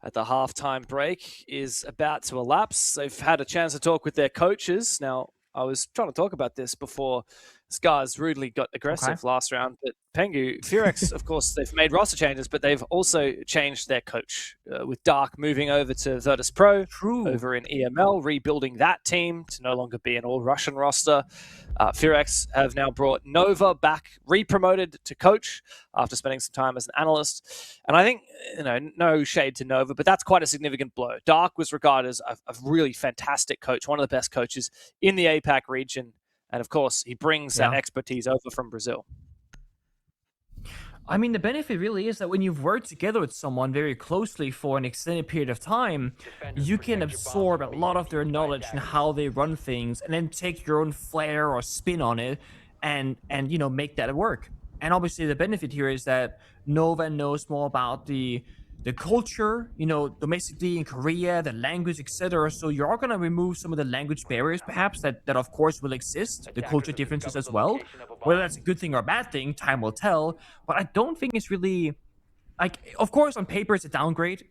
at the halftime break is about to elapse. They've had a chance to talk with their coaches. Now, I was trying to talk about this before SCARZ rudely got aggressive last round, but Pengu, FEARX, of course, they've made roster changes, but they've also changed their coach with Dark moving over to Virtus Pro over in EML, rebuilding that team to no longer be an all-Russian roster. FEARX have now brought Nova back, re-promoted to coach after spending some time as an analyst. And I think, no shade to Nova, but that's quite a significant blow. Dark was regarded as a really fantastic coach, one of the best coaches in the APAC region. And of course, he brings that expertise over from Brazil. I mean, the benefit really is that when you've worked together with someone very closely for an extended period of time, you can absorb a lot of their knowledge and how they run things, and then take your own flair or spin on it, and make that work. And obviously, the benefit here is that Nova knows more about the culture, domestically in Korea, the language, etc. So you're going to remove some of the language barriers, perhaps, that of course will exist, the culture differences as well. Whether that's a good thing or a bad thing, time will tell. But I don't think it's really, of course, on paper, it's a downgrade.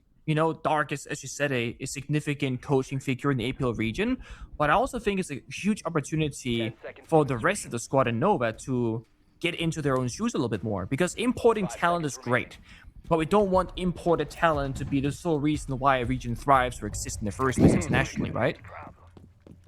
Dark is, as you said, a significant coaching figure in the APL region. But I also think it's a huge opportunity for the rest of the squad in Nova to get into their own shoes a little bit more. Because importing talent is great. But we don't want imported talent to be the sole reason why a region thrives or exists in the first place internationally, right?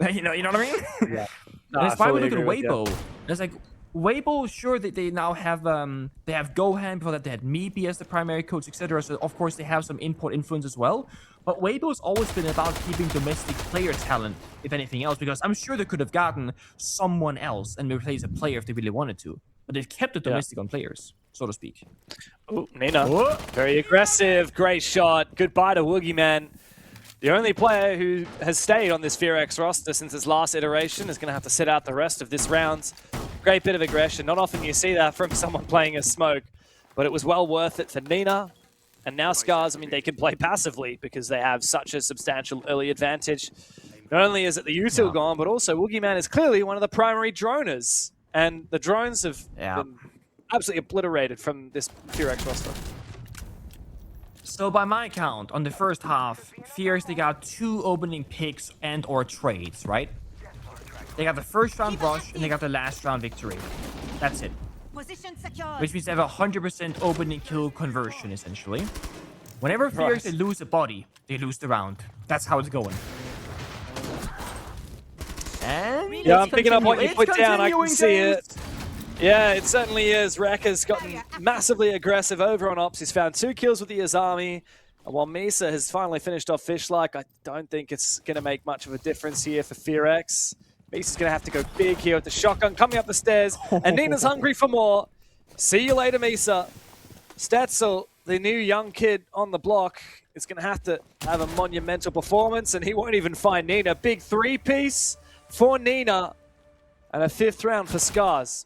You know what I mean? Yeah. No, that's why we look at Weibo. It's like Weibo, sure that they now have Gohan, before that they had Meepy as the primary coach, etc. So of course they have some import influence as well. But Weibo's always been about keeping domestic player talent, if anything else, because I'm sure they could have gotten someone else and replaced a player if they really wanted to. But they've kept the domestic on players, so to speak. Oh, Nina. Very aggressive. Great shot. Goodbye to Woogie, man. The only player who has stayed on this FEARX roster since its last iteration is going to have to sit out the rest of this round. Great bit of aggression. Not often you see that from someone playing as Smoke, but it was well worth it for Nina. And now SCARZ, I mean, they can play passively because they have such a substantial early advantage. Not only is it the util gone, but also Woogie Man is clearly one of the primary droners. And the drones have been absolutely obliterated from this FEARX roster. So by my count, on the first half, FEARX, they got 2 opening picks and or trades, right? They got the first round rush and they got the last round victory. That's it. Which means they have 100% opening kill conversion, essentially. Whenever FEARX, they lose a body, they lose the round. That's how it's going. And yeah, I'm picking up what you put down. I can see it. Yeah, it certainly is. Rek has gotten massively aggressive over on Ops. He's found 2 kills with the Azami. And while Misa has finally finished off Fishlike, I don't think it's going to make much of a difference here for FEARX. Misa's going to have to go big here with the shotgun coming up the stairs. And Nina's hungry for more. See you later, Misa. Stetzel, the new young kid on the block, is going to have a monumental performance. And he won't even find Nina. Big 3-piece for Nina. And a 5th round for SCARZ.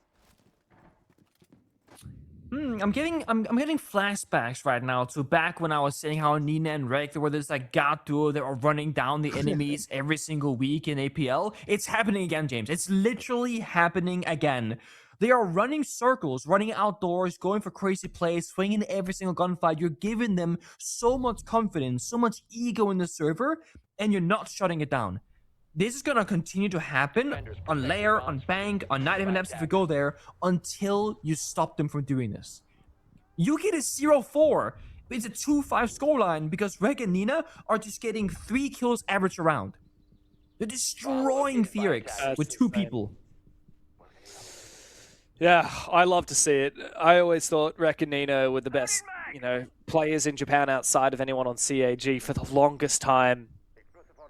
I'm getting flashbacks right now to back when I was saying how Nina and Rek, they were this god duo that were running down the enemies every single week in APL. It's happening again, James. It's literally happening again. They are running circles, running outdoors, going for crazy plays, swinging every single gunfight. You're giving them so much confidence, so much ego in the server, and you're not shutting it down. This is going to continue to happen on Lair, on Bank, on Night Even Labs if you go there, until you stop them from doing this. You get a 0-4. It's a 2-5 scoreline because Rek and Nina are just getting 3 kills average around. They're destroying FEARX with 2 people. Yeah, I love to see it. I always thought Rek and Nina were the best, players in Japan outside of anyone on CAG for the longest time.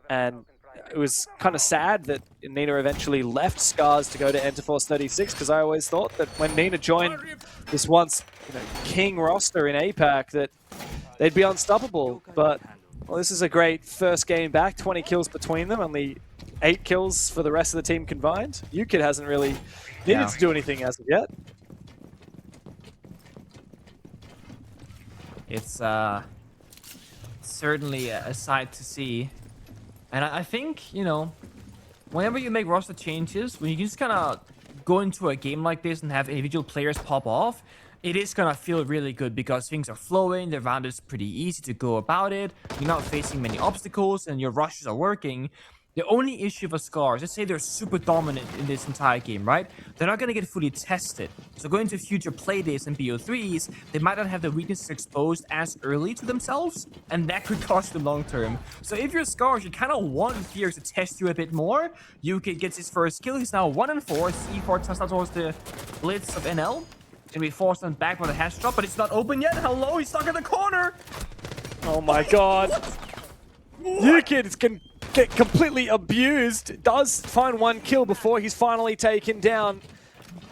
And it was kind of sad that Nina eventually left SCARZ to go to Enterforce 36, because I always thought that when Nina joined this once king roster in APAC that they'd be unstoppable. But well, this is a great first game back, 20 kills between them, only 8 kills for the rest of the team combined. UKID hasn't really needed to do anything as of yet. It's certainly a sight to see. And I think, whenever you make roster changes, when you just kind of go into a game like this and have individual players pop off, it is gonna feel really good because things are flowing, the round is pretty easy to go about it, you're not facing many obstacles, and your rushes are working. The only issue for SCARZ, let's say they're super dominant in this entire game, right? They're not going to get fully tested. So going to future playdays and BO3s, they might not have the weaknesses exposed as early to themselves, and that could cost them long term. So if you're SCARZ, you kind of want FEARX to test you a bit more. UK gets his first kill. He's now 1-4. C4 turns out towards the blitz of NL. Gonna be forced on back by the hash drop, but it's not open yet. Hello, he's stuck in the corner. Oh my god. UKID can get completely abused. Does find one kill before he's finally taken down.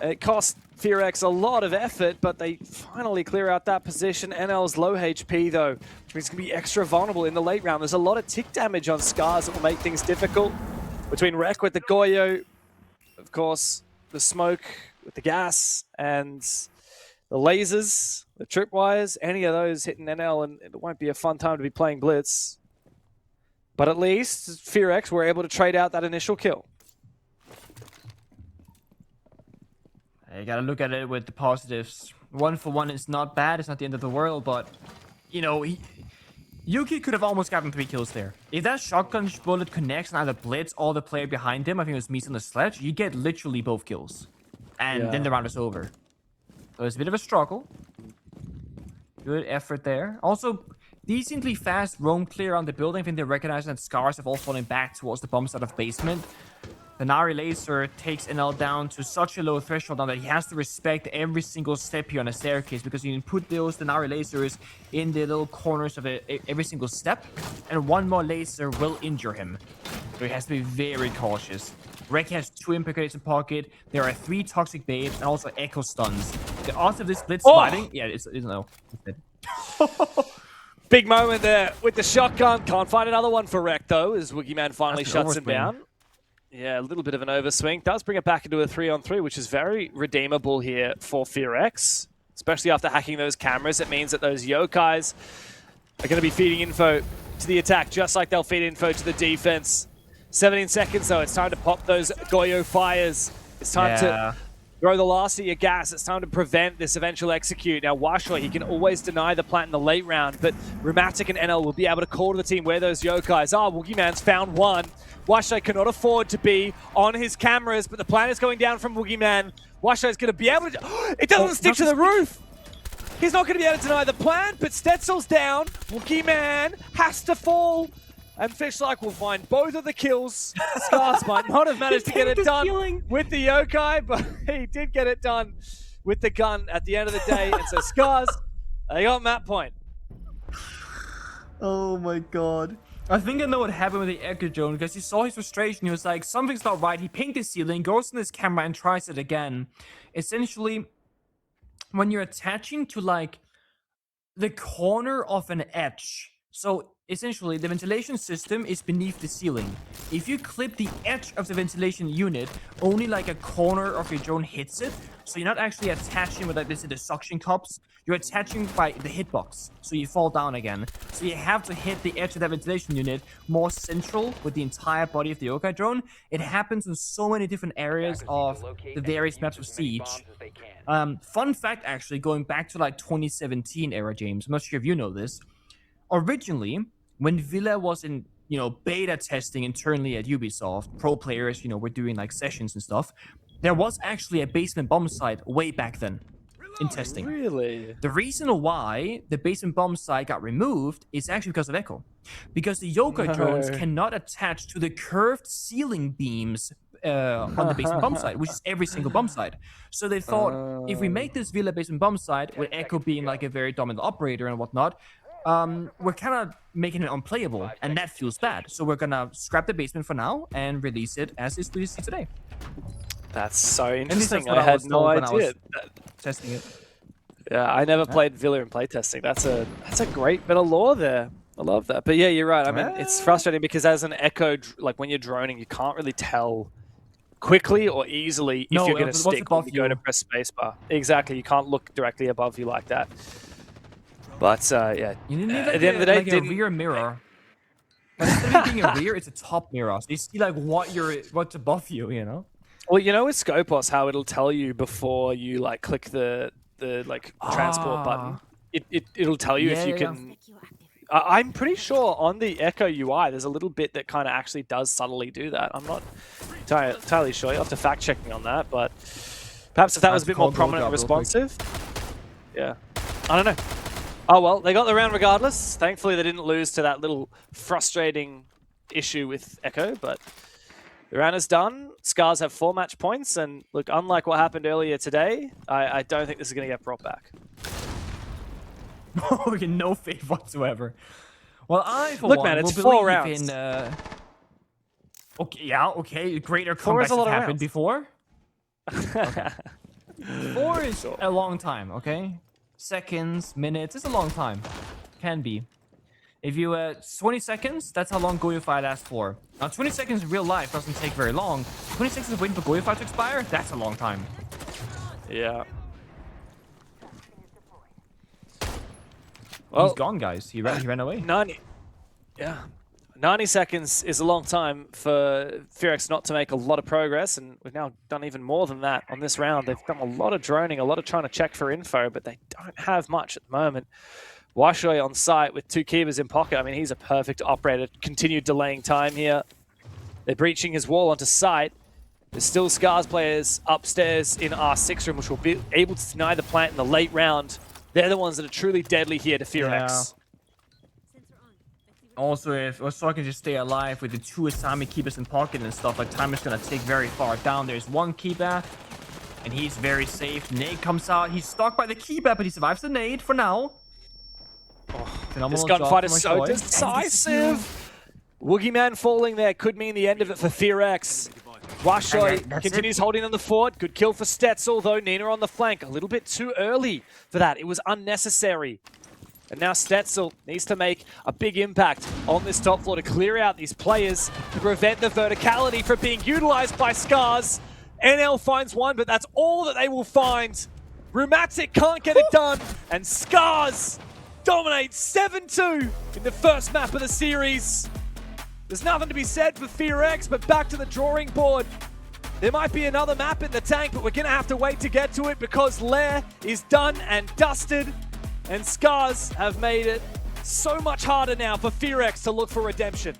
It cost FEARX a lot of effort, but they finally clear out that position. NL's low HP though, which means it's going to be extra vulnerable in the late round. There's a lot of tick damage on SCARZ that will make things difficult. Between Rek with the Goyo, of course, the smoke with the gas, and the lasers, the tripwires, any of those hitting NL, and it won't be a fun time to be playing Blitz. But at least FEARX were able to trade out that initial kill. You gotta look at it with the positives. 1-for-1 is not bad, it's not the end of the world, but, you know, Yuki could have almost gotten 3 kills there. If that shotgun bullet connects on either Blitz or the player behind him, I think it was Mies on the sledge, you get literally both kills. And then the round is over. So it's a bit of a struggle. Good effort there. Also, decently fast roam clear on the building. I think they recognize that SCARZ have all fallen back towards the bomb side of basement. The Nari laser takes NL down to such a low threshold now that he has to respect every single step here on the staircase, because you can put the Nari lasers in the little corners of every single step, and one more laser will injure him. So he has to be very cautious. Rek has 2 impact grenades in pocket. There are 3 toxic babes and also echo stuns. The odds of this blitz sliding, yeah, it's no. Big moment there with the shotgun. Can't find another one for Rek though, as Woogieman finally shuts him down. Yeah, a little bit of an overswing. Does bring it back into a 3-on-3, which is very redeemable here for FEARX. Especially after hacking those cameras, it means that those yokais are going to be feeding info to the attack, just like they'll feed info to the defense. 17 seconds though, it's time to pop those Goyo fires. It's time to throw the last of your gas. It's time to prevent this eventual execute. Now, Washoi, he can always deny the plant in the late round, but Rheumatic and NL will be able to call to the team where those yokais are. Woogieman's found one. Washoi cannot afford to be on his cameras, but the plant is going down from Woogieman. Washoi's going to be able to... It doesn't stick to the roof! He's not going to be able to deny the plant, but Stetzel's down. Woogieman has to fall. And Fishlike will find both of the kills. SCARZ might not have managed to get it done with the yokai, but he did get it done with the gun at the end of the day. And so SCARZ, they got map point. Oh my god. I think I know what happened with the Echo drone, because he saw his frustration. He was like, something's not right. He pinged the ceiling, goes in his camera and tries it again. Essentially, when you're attaching to like the corner of an edge, so essentially the ventilation system is beneath the ceiling. If you clip the edge of the ventilation unit, only like a corner of your drone hits it. So you're not actually attaching with like this, the suction cups. You're attaching by the hitbox, so you fall down again. So you have to hit the edge of that ventilation unit more central with the entire body of the yokai drone. It happens in so many different areas of the various maps of Siege. Fun fact, actually, going back to like 2017 era, James, I'm not sure if you know this. Originally, when Villa was in, beta testing internally at Ubisoft, pro players, were doing like sessions and stuff, there was actually a basement bomb site way back then in testing. Really? The reason why the basement bomb site got removed is actually because of Echo. Because the yokai drones cannot attach to the curved ceiling beams on the basement bomb site, which is every single bomb site. So they thought, if we make this Villa basement bomb site, with Echo being like a very dominant operator and whatnot, we're kind of making it unplayable, and that feels bad. So we're gonna scrap the basement for now and release it as is released today. That's so interesting. I had no idea. Testing it. Yeah, I never played Villa in playtesting. That's a great bit of lore there. I love that. But yeah, you're right. I mean, it's frustrating because as an Echo, like when you're droning, you can't really tell quickly or easily if you're going to stick when you go to press spacebar. Exactly. You can't look directly above you like that. But yeah, you need at the end of the day, like a rear mirror. But instead of being a rear, it's a top mirror. So you see like what's above you, Well, you know with Scopos how it'll tell you before you like click the like transport button. It'll tell you if you can. I'm pretty sure on the Echo UI there's a little bit that kind of actually does subtly do that. I'm not entirely sure. You'll have to fact check me on that, but perhaps if that was a bit more prominent and responsive. Yeah, I don't know. Oh well, they got the round regardless. Thankfully they didn't lose to that little frustrating issue with Echo, but the round is done. SCARZ have 4 match points, and look, unlike what happened earlier today, I don't think this is going to get brought back. No faith whatsoever. Well, for look, one, man, it's will 4 rounds. Okay, yeah, okay. Greater comebacks have happened before. Okay. 4 is a long time, okay? Seconds, minutes, it's a long time. Can be. If you 20 seconds, that's how long Goyo Fight lasts for. Now 20 seconds in real life doesn't take very long. 20 seconds of waiting for Goyo Fight to expire, that's a long time. Yeah. Well, he's gone, guys. He ran away. 90 seconds is a long time for FEARX not to make a lot of progress, and we've now done even more than that on this round. They've done a lot of droning, a lot of trying to check for info, but they don't have much at the moment. Washoy on site with 2 keepers in pocket. I mean, he's a perfect operator. Continued delaying time here. They're breaching his wall onto site. There's still SCARZ players upstairs in R6 room, which will be able to deny the plant in the late round. They're the ones that are truly deadly here to FEARX. Yeah. Also, if Osoy can just stay alive with the 2 Asami keepers in pocket and stuff, like time is gonna take very far down. There's 1 keeper, and he's very safe. Nade comes out. He's stuck by the keeper, but he survives the nade for now. Oh, this gunfight is so decisive. Woogieman falling there could mean the end of it for FEARX. Washoy continues holding on the fort. Good kill for Stetzel, though. Nina on the flank. A little bit too early for that. It was unnecessary. And now Stetzel needs to make a big impact on this top floor to clear out these players to prevent the verticality from being utilized by SCARZ. NL finds 1, but that's all that they will find. Rheumatic can't get it done, and SCARZ dominates 7-2 in the first map of the series. There's nothing to be said for FEARX, but back to the drawing board. There might be another map in the tank, but we're going to have to wait to get to it because Lair is done and dusted. And SCARZ have made it so much harder now for FEARX to look for redemption.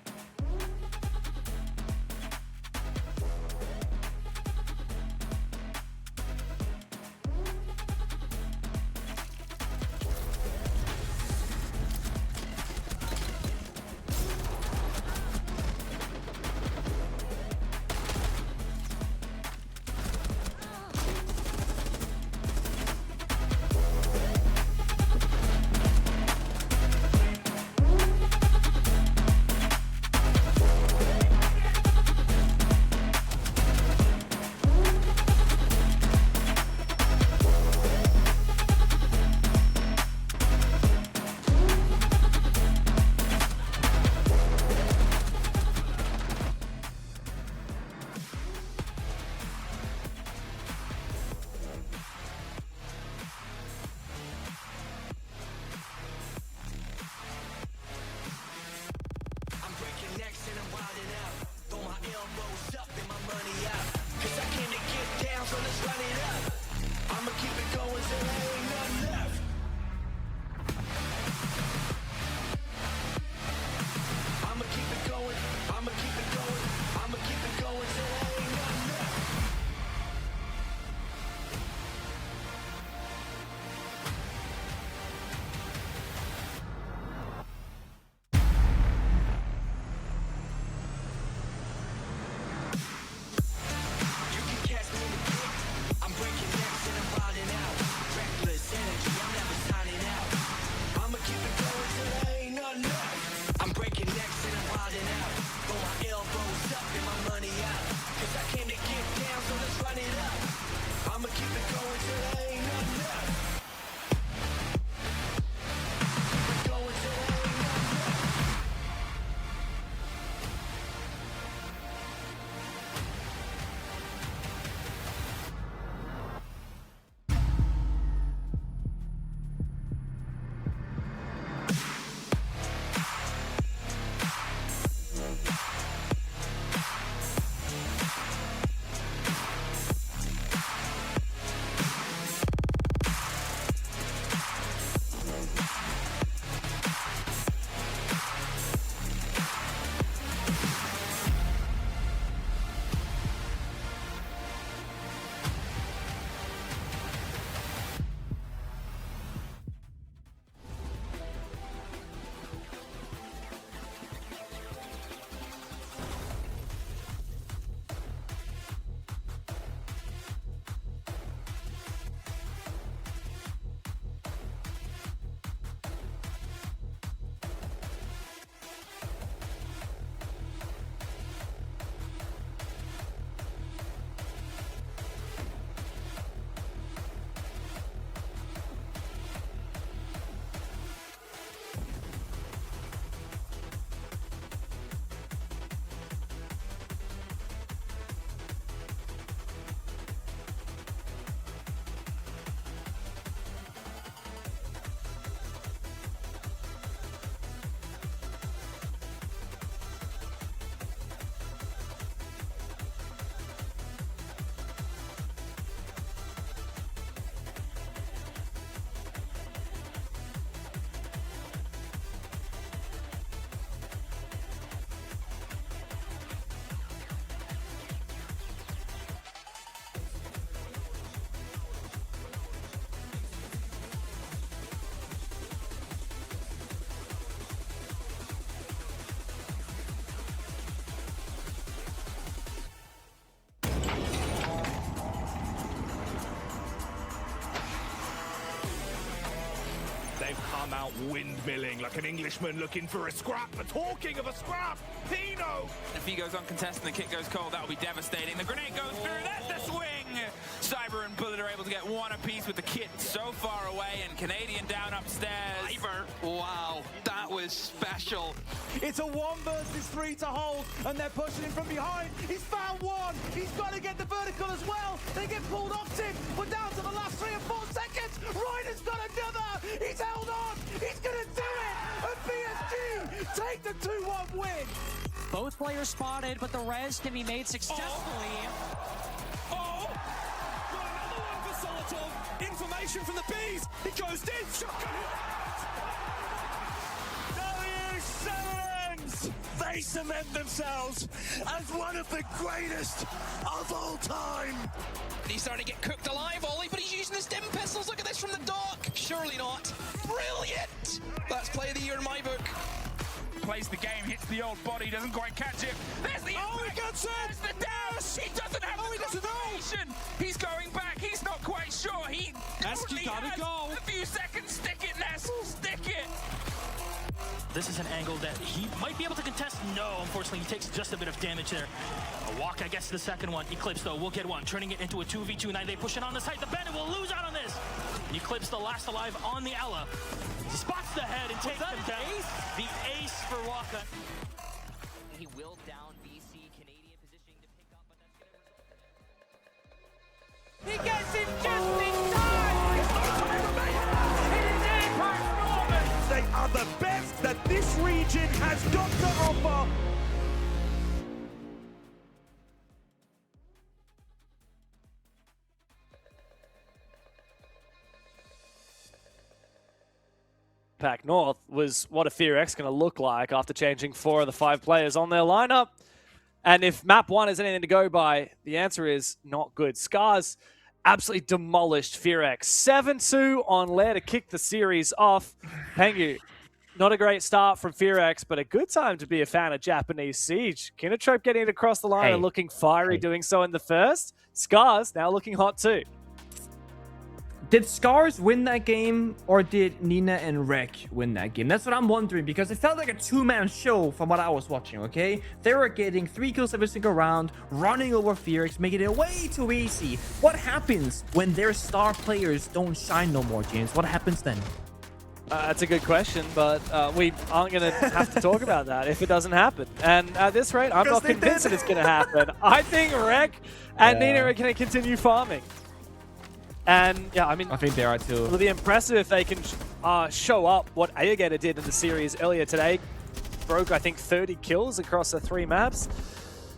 out windmilling like an Englishman looking for a scrap. But talking of a scrap, Pino! If he goes uncontested and the kick goes cold, that will be devastating. The grenade goes through, that's the swing! Cyber and Bullet are able to get one apiece with the kit so far away, and Canadian down upstairs. Cyber, wow, that was special. It's a 1 versus 3 to hold, and they're pushing him from behind. He's found one. He's got to get the vertical as well. They get pulled off Tim. We're down to the last 3 or 4 seconds. Ryder's got another. He's held on. He's going to do it. And PSG take the 2-1 win. Both players spotted, but the res can be made successfully. Oh! Got another one for Solotov. Information from the bees. He goes deep. Shotgun. W7s! They cement themselves as one of the greatest of all time. He's starting to get cooked alive, Ollie, but he's using his dim pistols. Look at this from the dock. Surely not. Brilliant! That's play of the year in my book. Plays the game, hits the old body, doesn't quite catch it. There's the He gets it! There's the dash! He doesn't have the concentration! He's going back, he's not quite sure. He Eski gotta go. A few seconds, stick it, Ness, stick it! This is an angle that he might be able to contest. No, unfortunately, he takes just a bit of damage there. A walk, I guess, to the second one. Eclipse, though, will get one, turning it into a 2v2. Now they push it on the side. The Bandit will lose out on this. Eclipse, the last alive on the Ella. He spots the head and takes him down. The ace for Waka. He will down BC. Canadian positioning to pick up, but that's He gets it just in time! It is Esports. They are the best that this region has got to offer. Pack North was what a FEARX going to look like after changing 4 of the 5 players on their lineup. And if map 1 is anything to go by, the answer is not good. SCARZ absolutely demolished FEARX. 7-2 on Lair to kick the series off. Pengu, not a great start from FEARX, but a good time to be a fan of Japanese Siege. Kinotrope getting it across the line and looking fiery, doing so in the first. SCARZ now looking hot too. Did SCARZ win that game, or did Nina and Rek win that game? That's what I'm wondering, because it felt like a 2-man show from what I was watching, okay? They were getting 3 kills every single round, running over FEARX, making it way too easy. What happens when their star players don't shine no more, James? What happens then? That's a good question, but we aren't going to have to talk about that if it doesn't happen. And at this rate, I'm not convinced that it's going to happen. I think Rek and Nina are going to continue farming. And yeah, I mean, I think they are too. It'll be impressive if they can show up what Ayagator did in the series earlier today. Broke, I think, 30 kills across the 3 maps.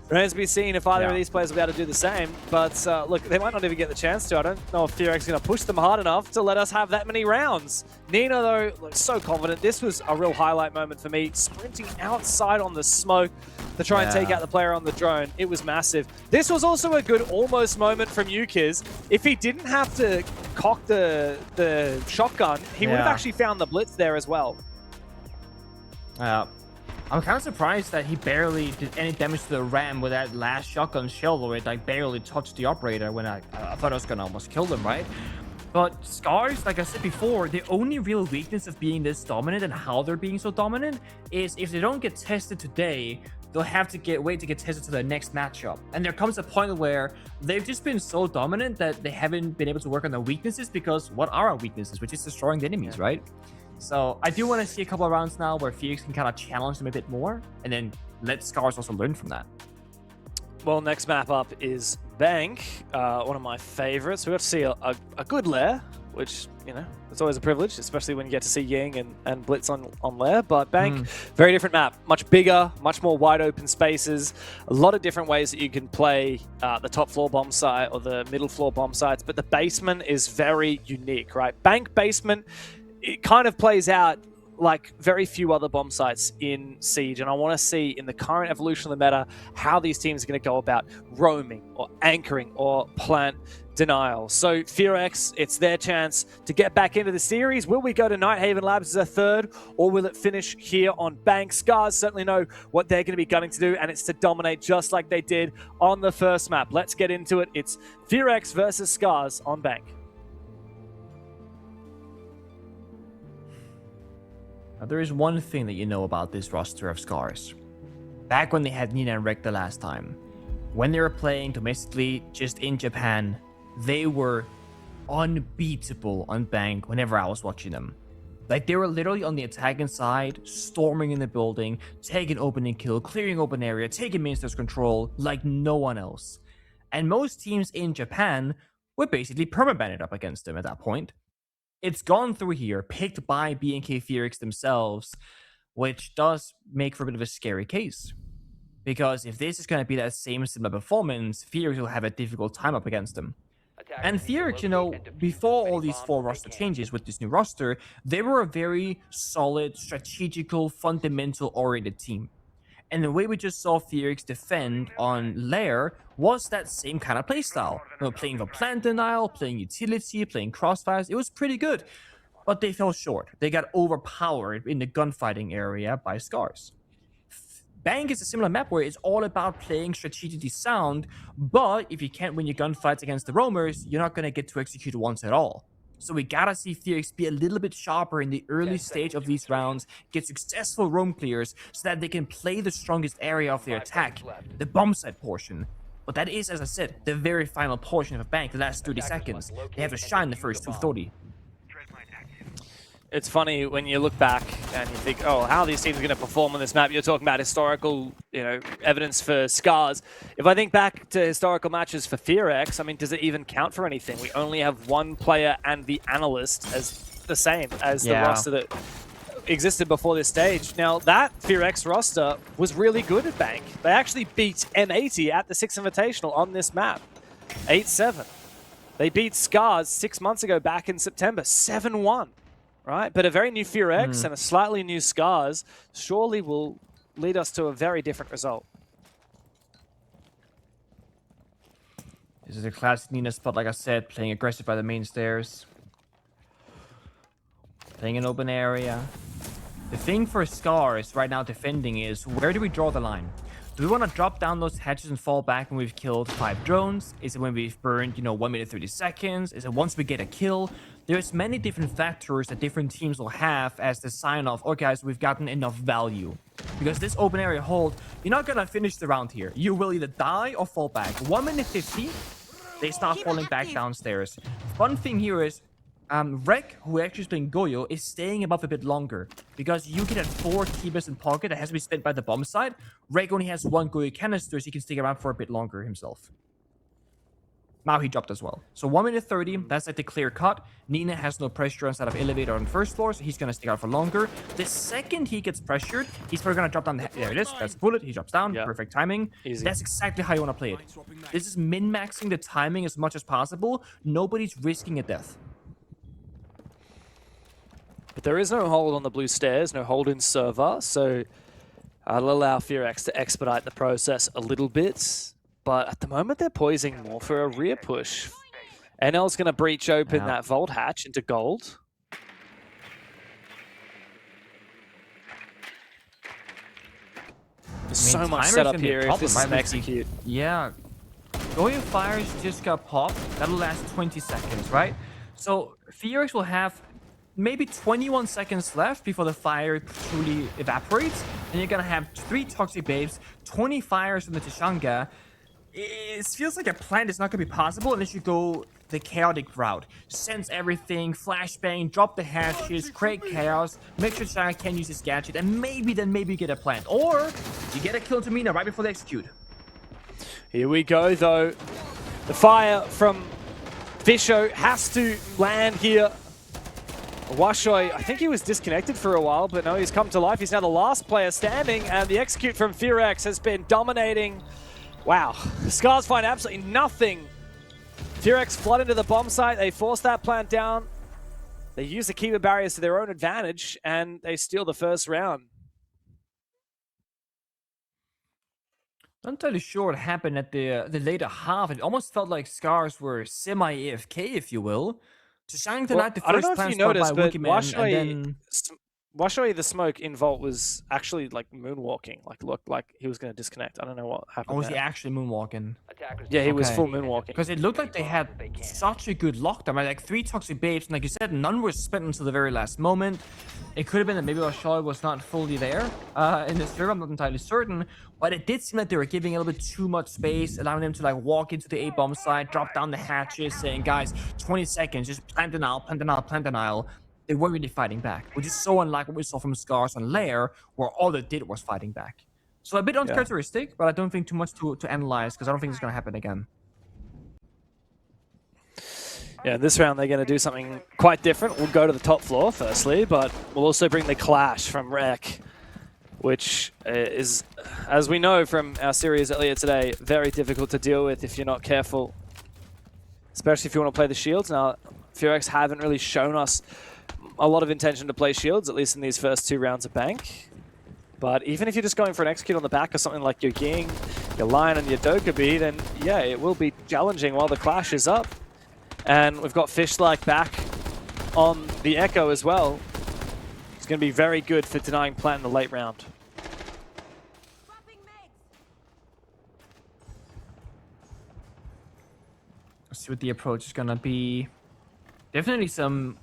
Remains to be seen if either of these players will be able to do the same. But look, they might not even get the chance to. I don't know if FEARX is going to push them hard enough to let us have that many rounds. Nina, though, looks so confident. This was a real highlight moment for me. Sprinting outside on the smoke to try and take out the player on the drone. It was massive. This was also a good almost moment from Yukiz. If he didn't have to cock the shotgun, he would have actually found the blitz there as well. I'm kind of surprised that he barely did any damage to the ram with that last shotgun shell, where it like barely touched the operator when I thought I was gonna almost kill them, right? But SCARZ, like I said before, the only real weakness of being this dominant and how they're being so dominant is if they don't get tested today, they'll have to wait to get tested to the next matchup. And there comes a point where they've just been so dominant that they haven't been able to work on their weaknesses, because what are our weaknesses? Which is destroying the enemies, right? So I do want to see a couple of rounds now where FEARX can kind of challenge them a bit more, and then let SCARZ also learn from that. Well, next map up is Bank, one of my favorites. We got to see a good Lair, which, you know, it's always a privilege, especially when you get to see Ying and Blitz on Lair. But Bank, very different map. Much bigger, much more wide open spaces. A lot of different ways that you can play the top floor bomb site or the middle floor bomb sites. But the basement is very unique, right? Bank basement, it kind of plays out like very few other bomb sites in Siege, and I want to see in the current evolution of the meta how these teams are going to go about roaming or anchoring or plant denial. So FEARX, it's their chance to get back into the series. Will we go to Nighthaven Labs as a third, or will it finish here on Bank? SCARZ certainly know what they're going to be gunning to do, and it's to dominate just like they did on the first map. Let's get into it. It's FEARX versus SCARZ on Bank. Now, there is one thing that you know about this roster of SCARZ. Back when they had Nina and Rek the last time, when they were playing domestically just in Japan, they were unbeatable on Bank whenever I was watching them. Like, they were literally on the attacking side, storming in the building, taking opening kill, clearing open area, taking main stage control like no one else. And most teams in Japan were basically permabanted up against them at that point. It's gone through here, picked by BNK FEARX themselves, which does make for a bit of a scary case. Because if this is going to be that same similar performance, FEARX will have a difficult time up against them. And FEARX, you know, before all these 4 roster changes with this new roster, they were a very solid, strategical, fundamental-oriented team. And the way we just saw FEARX defend on Lair was that same kind of playstyle. You know, playing for plant denial, playing utility, playing crossfires. It was pretty good. But they fell short. They got overpowered in the gunfighting area by SCARZ. Bank is a similar map where it's all about playing strategically sound, but if you can't win your gunfights against the roamers, you're not going to get to execute once at all. So we gotta see FEARX be a little bit sharper in the early stage of these rounds, get successful roam clears, so that they can play the strongest area of their attack, the bomb site portion. But that is, as I said, the very final portion of a Bank, the last 30 seconds. They have to shine the first 230. It's funny when you look back and you think, oh, how are these teams going to perform on this map? You're talking about historical, evidence for SCARZ. If I think back to historical matches for FEARX, I mean, does it even count for anything? We only have one player and the analyst as the same as the roster that existed before this stage. Now, that FEARX roster was really good at Bank. They actually beat M80 at the 6th Invitational on this map, 8-7. They beat SCARZ 6 months ago back in September, 7-1. Right, but a very new FEARX and a slightly new SCARZ surely will lead us to a very different result. This is a classic Nina spot, like I said, playing aggressive by the main stairs. Playing an open area. The thing for SCARZ right now defending is, where do we draw the line? Do we want to drop down those hatches and fall back when we've killed 5 drones? Is it when we've burned, 1 minute 30 seconds? Is it once we get a kill? There's many different factors that different teams will have as the sign of, okay, guys, we've gotten enough value. Because this open area hold, you're not gonna finish the round here. You will either die or fall back. 1 minute 50, they start falling back downstairs. Fun thing here is, Rek, who actually is playing Goyo, is staying above a bit longer. Because you can have 4 T-Bus in pocket that has to be spent by the bomb side. Rek only has 1 Goyo canister, so he can stick around for a bit longer himself. Now he dropped as well. So 1 minute 30, that's like the clear cut. Nina has no pressure inside of elevator on first floor, so he's going to stick out for longer. The second he gets pressured, he's probably going to drop down. There it is. That's a bullet. He drops down. Yep. Perfect timing. Easy. That's exactly how you want to play it. This is min-maxing the timing as much as possible. Nobody's risking a death. But there is no hold on the blue stairs, no hold in server, so I'll allow FEARX to expedite the process a little bit. But at the moment, they're poising more for a rear push. NL's going to breach open that vault hatch into gold. There's so much setup here if this is an execute. Yeah. Goyo fires just got popped. That'll last 20 seconds, right? So FEARX will have maybe 21 seconds left before the fire truly evaporates. And you're going to have 3 toxic babes, 20 fires from the Tishanga. It feels like a plan is not going to be possible unless you go the chaotic route. Sense everything, flashbang, drop the hatches, create chaos, make sure Shang can use his gadget, and maybe get a plant. Or you get a kill to Mina right before they execute. Here we go, though. The fire from Fisho has to land here. Washoy, I think he was disconnected for a while, but no, he's come to life. He's now the last player standing, and the execute from FEARX has been dominating. Wow, SCARZ find absolutely nothing. FEARX flood into the bomb site. They force that plant down. They use the keeper barriers to their own advantage, and they steal the first round. Not entirely sure what happened at the later half. It almost felt like SCARZ were semi-AFK, if you will. To shine the night, the first plant spot by Wikiman, and then Washoi, the smoke in Vault was actually like moonwalking. Like looked like he was going to disconnect. I don't know what happened. Or was there. he actually moonwalking? Yeah, he was Okay. full moonwalking. Because it looked like they had such a good lockdown, right? Like 3 toxic babes, and like you said, none were spent until the very last moment. It could have been that maybe Washoi was not fully there in the server. I'm not entirely certain, but it did seem like they were giving a little bit too much space, allowing them to like walk into the A-bomb side, drop down the hatches, saying, guys, 20 seconds, just plant denial, plant denial, plant denial. They weren't really fighting back, which is so unlike what we saw from SCARZ on Lair, where all they did was fighting back. So a bit uncharacteristic, but I don't think too much to analyze, because I don't think it's going to happen again. Yeah, this round they're going to do something quite different. We'll go to the top floor firstly, but we'll also bring the Clash from Rec, which is, as we know from our series earlier today, very difficult to deal with if you're not careful, especially if you want to play the shields. Now, FEARX haven't really shown us a lot of intention to play shields, at least in these first 2 rounds of Bank. But even if you're just going for an execute on the back of something like your Ying, your Lion, and your Dokkaebi, then yeah, it will be challenging while the Clash is up. And we've got Fishlike back on the Echo as well. It's going to be very good for denying plant in the late round. Let's see what the approach is going to be. Definitely some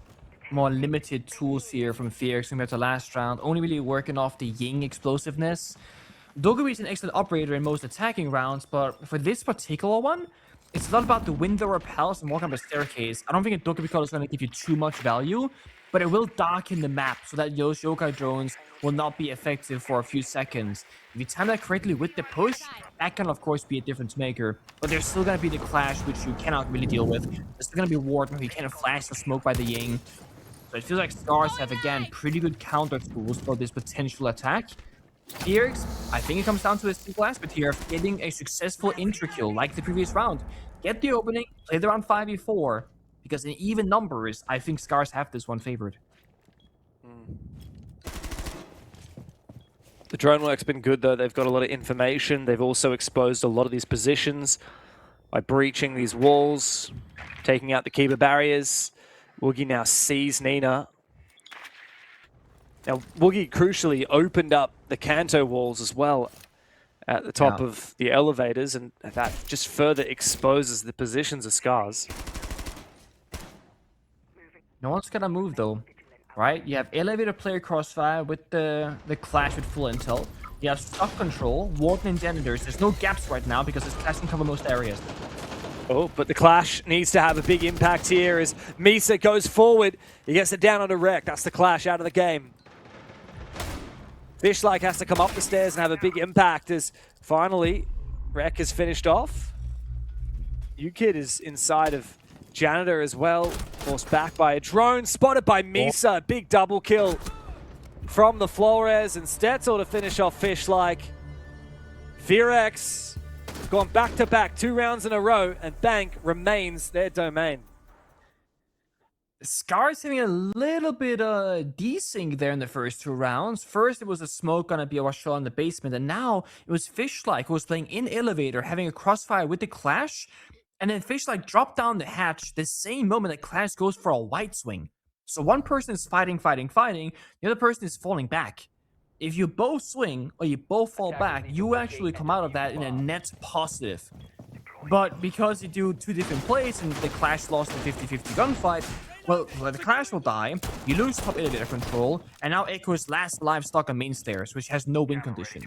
more limited tools here from FEARX compared to last round. Only really working off the Ying explosiveness. Dokkaebi is an excellent operator in most attacking rounds, but for this particular one, it's a lot about the window repels and walking up a staircase. I don't think a Dokkaebi call is going to give you too much value, but it will darken the map so that those yokai drones will not be effective for a few seconds. If you time that correctly with the push, that can of course be a difference maker, but there's still going to be the Clash, which you cannot really deal with. There's still going to be Warden, who you can't flash the smoke by the Ying. So it feels like SCARZ have, again, pretty good counter tools for this potential attack. FEARX, I think it comes down to a simple aspect here of getting a successful intro kill like the previous round. Get the opening, play the round 5v4, because in even numbers, I think SCARZ have this one favored. The drone work's been good though. They've got a lot of information. They've also exposed a lot of these positions by breaching these walls, taking out the Kiba barriers. Woogie now sees Nina. Now, Woogie crucially opened up the Kanto walls as well at the top of the elevators, and that just further exposes the positions of SCARZ. No one's gonna move though, right? You have elevator player crossfire with the Clash with full intel. You have stock control, Warden and Janitors. There's no gaps right now because this Clash can cover most areas. Oh, but the Clash needs to have a big impact here as Misa goes forward. He gets it down on a Wreck. That's the Clash out of the game. Fishlike has to come up the stairs and have a big impact as finally Wreck is finished off. UKid is inside of Janitor as well. Forced back by a drone. Spotted by Misa. Big double kill from the Flores and Stetzel to finish off Fishlike. FEARX gone back-to-back 2 rounds in a row, and Bank remains their domain. SCARZ having a little bit desync there in the first 2 rounds. First, it was a smoke gonna be a Washoi in the basement, and now it was Fishlike who was playing in elevator, having a crossfire with the Clash, and then Fishlike dropped down the hatch the same moment that Clash goes for a white swing. So one person is fighting, the other person is falling back. If you both swing or you both fall back, you actually come out of that in a net positive. But because you do 2 different plays and the Clash lost the 50-50 gunfight, well, the Clash will die, you lose top elevator control, and now Echo is last alive stuck on main stairs, which has no win condition.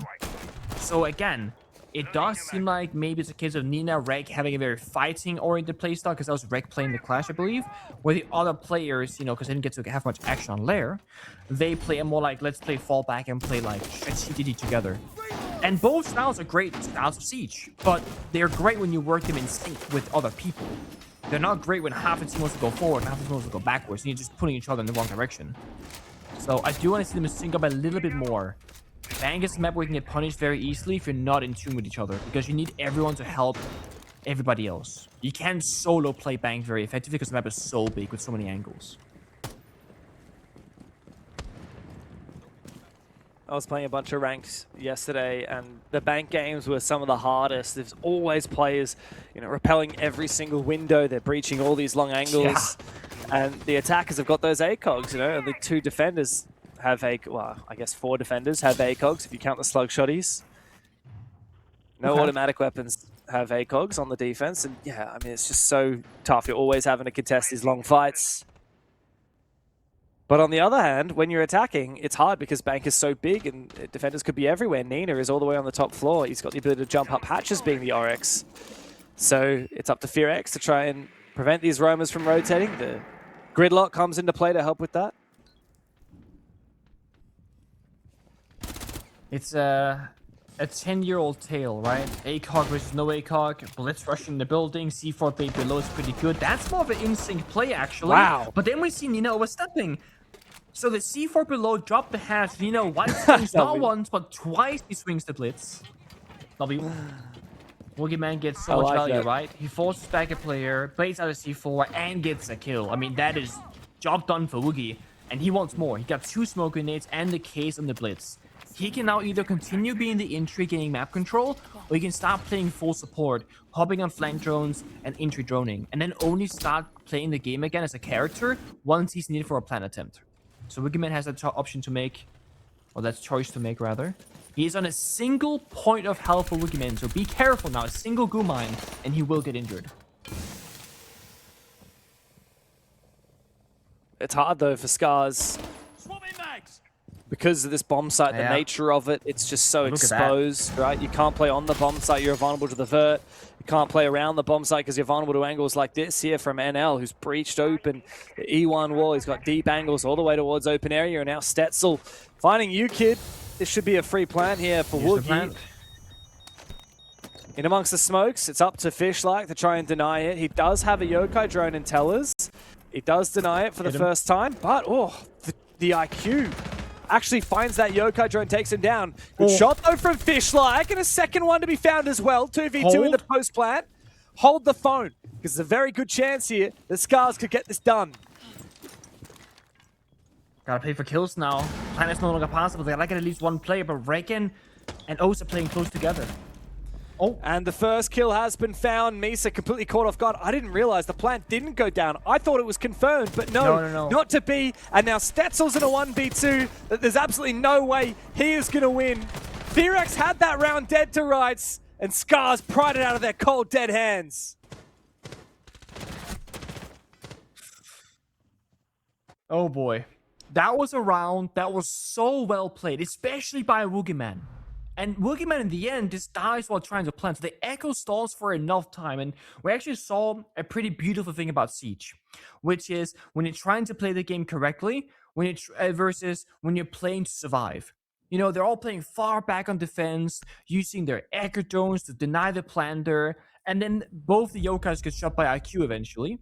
So again, it does seem like maybe it's a case of Nina, Reg having a very fighting-oriented playstyle, because that was Reg playing the Clash, I believe, where the other players, you know, because they didn't get to have much action on Lair, they play a more like, let's play fallback and play like strategy together. And both styles are great styles of Siege, but they're great when you work them in sync with other people. They're not great when half the team wants to go forward and half the team wants to go backwards, and you're just putting each other in the wrong direction. So I do want to see them sync up a little bit more. Bank is a map where you can get punished very easily if you're not in tune with each other, because you need everyone to help everybody else. You can't solo play Bank very effectively because the map is so big with so many angles. I was playing a bunch of ranks yesterday, and the Bank games were some of the hardest. There's always players, you know, repelling every single window. They're breaching all these long angles, and the attackers have got those ACOGs, you know, and the 2 defenders have well, I guess 4 defenders have ACOGs if you count the slug shotties. No automatic weapons have ACOGs on the defense, and yeah, I mean, it's just so tough. You're always having to contest these long fights. But on the other hand, when you're attacking, it's hard because Bank is so big and defenders could be everywhere. Nina is all the way on the top floor. He's got the ability to jump up hatches being the RX. So it's up to FEARX to try and prevent these roamers from rotating. The gridlock comes into play to help with that. It's a 10-year-old tale, right? ACOG versus no ACOG, Blitz rushing the building, C4 bait below is pretty good. That's more of an in-sync play, actually. Wow. But then we see Nina overstepping. So the C4 below dropped the hatch. Nina one swings, not once, but twice he swings the Blitz. W. Boogeyman gets so much value, right? He forces back a player, baits out a C4, and gets a kill. I mean, that is job done for Woogie. And he wants more. He got 2 smoke grenades and the case on the Blitz. He can now either continue being the entry, getting map control, or he can start playing full support, hopping on flank drones and entry droning, and then only start playing the game again as a character once he's needed for a plan attempt. So Boogeyman has that option to make, or that choice to make rather. He is on a single point of health for Boogeyman, so be careful now. A single goo mine, and he will get injured. It's hard though for SCARZ. Because of this bomb site, the nature of it, it's just so exposed, right? You can't play on the bomb site, you're vulnerable to the vert. You can't play around the bomb site because you're vulnerable to angles like this here from NL, who's breached open the E1 wall. He's got deep angles all the way towards open area, and now Stetzel finding you, kid. This should be a free plant here for Woogie. In amongst the smokes, it's up to Fishlike to try and deny it. He does have a Yokai drone in Tellers. He does deny it for the first time, but the IQ actually finds that Yokai drone, takes him down. Good shot though from Fishlike, and a second one to be found as well. 2v2 in the post plant. Hold the phone, because there's a very good chance here that SCARZ could get this done. Gotta pay for kills now. Plan is no longer possible. They like at least one player, but Reckon and Osa playing close together. And the first kill has been found. Misa completely caught off guard. I didn't realize the plant didn't go down. I thought it was confirmed, but no, not to be. And now Stetzel's in a 1v2. There's absolutely no way he is going to win. FEARX had that round dead to rights, and SCARZ pried it out of their cold, dead hands. Oh boy. That was a round that was so well played, especially by Boogeyman. And Boogeyman in the end just dies while trying to plant. So the echo stalls for enough time. And we actually saw a pretty beautiful thing about Siege, which is when you're trying to play the game correctly, when versus when you're playing to survive. You know, they're all playing far back on defense, using their echo drones to deny the planter. And then both the Yokais get shot by IQ eventually.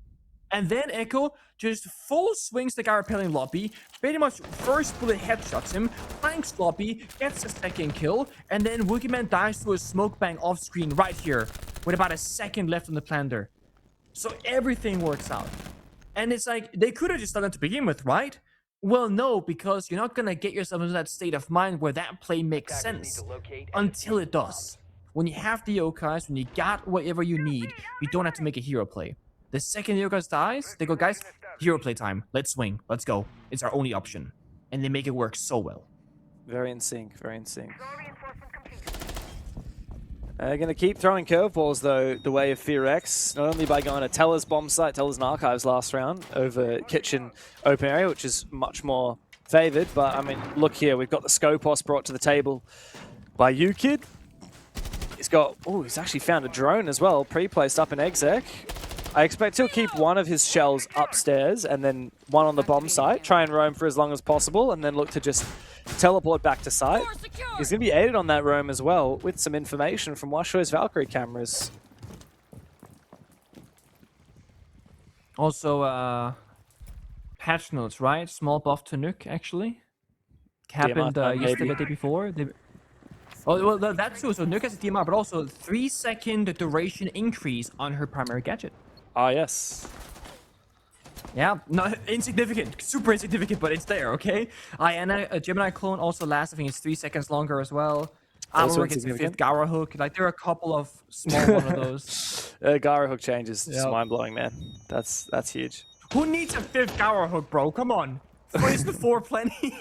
And then Echo just full swings the guy repelling Lobby, pretty much first bullet headshots him, flanks Lobby, gets a second kill, and then Boogeyman dies through a smoke bang off screen right here, with about a second left on the planter. So everything works out. And it's like, they could have just done it to begin with, right? Well, no, because you're not gonna get yourself into that state of mind where that play makes sense until it does. When you have the Yokais, when you got whatever you need, you don't have to make a hero play. The second Yokai dies, they go, guys, hero play time. Let's swing. Let's go. It's our only option. And they make it work so well. Very in sync. Very in sync. They're going to keep throwing curveballs, though, the way of FEARX. Not only by going to Teller's bomb site, Teller's and Archives last round over Kitchen open area, which is much more favored. But, I mean, look here. We've got the Scopos brought to the table by UKid. He's got... Oh, he's actually found a drone as well, pre-placed up in exec. I expect he'll keep one of his shells upstairs and then one on the bomb site, try and roam for as long as possible, and then look to just teleport back to site. He's going to be aided on that roam as well with some information from Washoe's Valkyrie cameras. Also, patch notes, right? Small buff to Nuke, actually. Happened yesterday, the day before. Oh, well, that's true. So Nuke has a DMR, but also 3-second duration increase on her primary gadget. Ah, yes. Yeah, not insignificant, super insignificant, but it's there, okay? A Gemini clone also lasts, I think it's 3 seconds longer as well. Also gets a 5th Gara hook. Like, there are a couple of small one of those. Gara hook changes, just mind-blowing, man. That's huge. Who needs a 5th Gara hook, bro? Come on. Is the 4 plenty?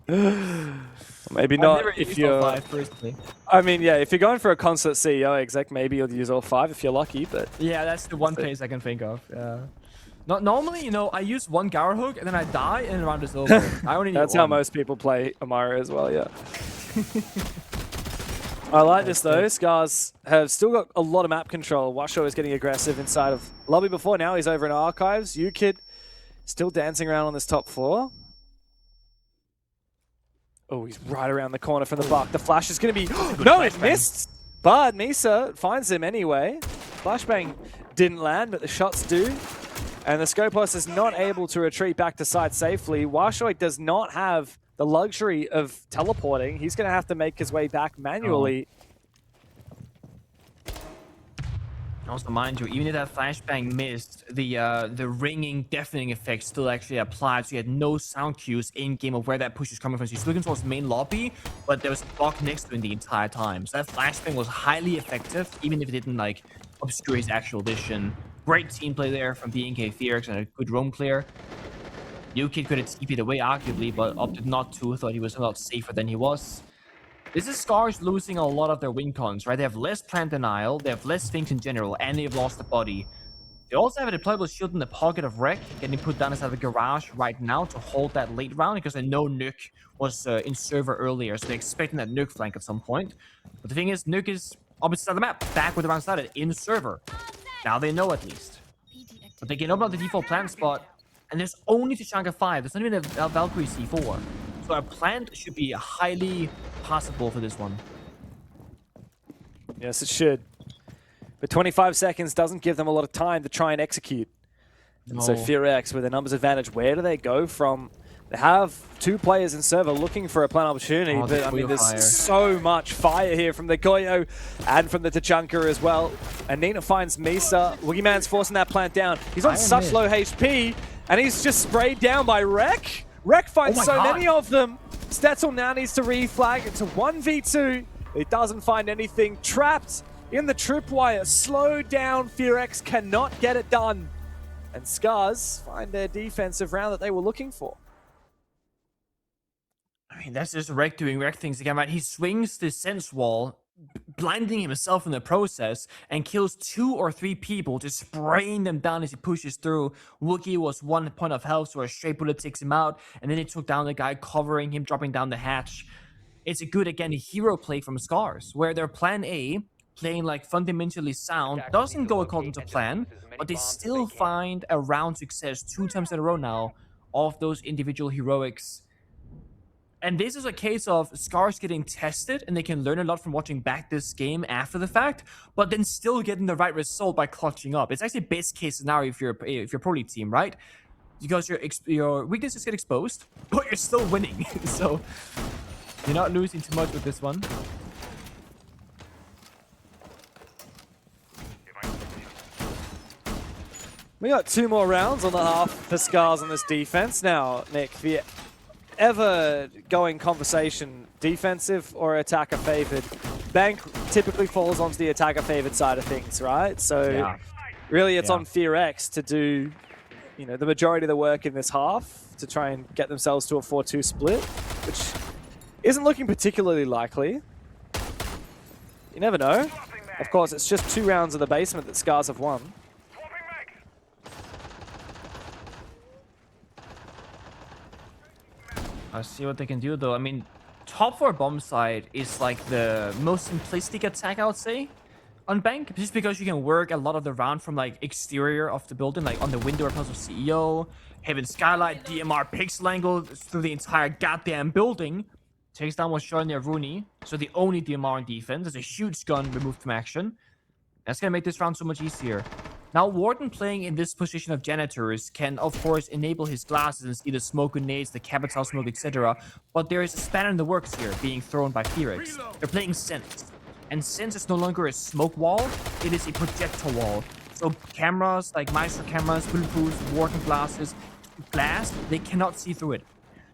Maybe I've not never if used all you're. 5 personally. I mean, yeah, if you're going for a concert CEO exec, maybe you'll use all 5 if you're lucky. But Yeah, that's the one case I can think of. Yeah. Not normally, you know, I use one Gara hook and then I die and the round is over. I only need that's how one. most people play Amara as well. Yeah. I like this though. SCARZ have still got a lot of map control. Washo is getting aggressive inside of lobby before. Now he's over in archives. UKid still dancing around on this top floor. Oh, he's right around the corner from the buck. The flash is going to be... No, it missed! But Misa finds him anyway. Flashbang didn't land, but the shots do. And the Scopus is not able to retreat back to site safely. Washoik does not have the luxury of teleporting. He's going to have to make his way back manually. Also, mind you, even if that flashbang missed, the ringing, deafening effect still actually applied, so you had no sound cues in game of where that push is coming from. So he's looking towards the main lobby, but there was a block next to him the entire time. So that flashbang was highly effective, even if it didn't like obscure his actual vision. Great team play there from BNK FEARX and a good roam clear. UKid could have TP'd away arguably, but opted not to. Thought he was a lot safer than he was. This is SCARZ losing a lot of their win cons, right? They have less plant denial, they have less things in general, and they've lost the body. They also have a deployable shield in the pocket of Wreck, getting put down inside the garage right now to hold that late round, because they know Nuke was in server earlier, so they're expecting that Nuke flank at some point. But the thing is, Nuke is opposite side of the map, back where the round started, in server. Now they know at least. But they can open up the default plant spot, and there's only Tachanka 5, there's not even a Valkyrie C4. So a plant should be highly possible for this one. Yes, it should. But 25 seconds doesn't give them a lot of time to try and execute. No. So FEARX with a numbers advantage, where do they go from? They have 2 players in server looking for a plant opportunity, but I mean, there's so much fire here from the Goyo and from the Tachanka as well. And Nina finds Misa. Woogieman's forcing that plant down. He's on such low HP, and he's just sprayed down by Wreck. Wreck finds many of them. Stetzel now needs to reflag. It's a 1v2. He doesn't find anything. Trapped in the tripwire. Slowed down. FEARX cannot get it done. And SCARZ find their defensive round that they were looking for. I mean, that's just Wreck doing Wreck things again, right? He swings the sense wall, blinding himself in the process, and kills 2 or 3 people, just spraying them down as he pushes through. Wookie was 1 point of health, so a straight bullet takes him out, and then he took down the guy covering him, dropping down the hatch. It's a good, again, hero play from SCARZ, where their plan A, playing like fundamentally sound, doesn't go according to plan, but they still find a round success 2 times in a row now of those individual heroics. And this is a case of SCARZ getting tested, and they can learn a lot from watching back this game after the fact, but then still getting the right result by clutching up. It's actually best case scenario if you're Pro League team, right? Because your weaknesses get exposed, but you're still winning. So you're not losing too much with this one. We got 2 more rounds on the half for SCARZ on this defense. Now, Nick, the ever-going conversation, defensive or attacker-favored? Bank typically falls onto the attacker-favored side of things, right? So really it's on FEARX to do, you know, the majority of the work in this half to try and get themselves to a 4-2 split, which isn't looking particularly likely. You never know. Of course, it's just 2 rounds of the basement that SCARZ have won. I see what they can do, though. I mean, top 4 bomb side is like the most simplistic attack, I would say, on Bank. Just because you can work a lot of the round from like exterior of the building, like on the window or puzzle CEO, Heaven Skylight, DMR pixel angle through the entire goddamn building. Takes down what's showing there, Rooney. So the only DMR on defense. There's a huge gun removed from action. That's gonna make this round so much easier. Now, Warden playing in this position of janitors can, of course, enable his glasses and see the smoke grenades, the capital smoke, etc. But there is a spanner in the works here being thrown by FEARX. They're playing Sense. And Sense is no longer a smoke wall, it is a projector wall. So cameras, like Maestro cameras, bulletproofs, Warden glasses, glass, they cannot see through it.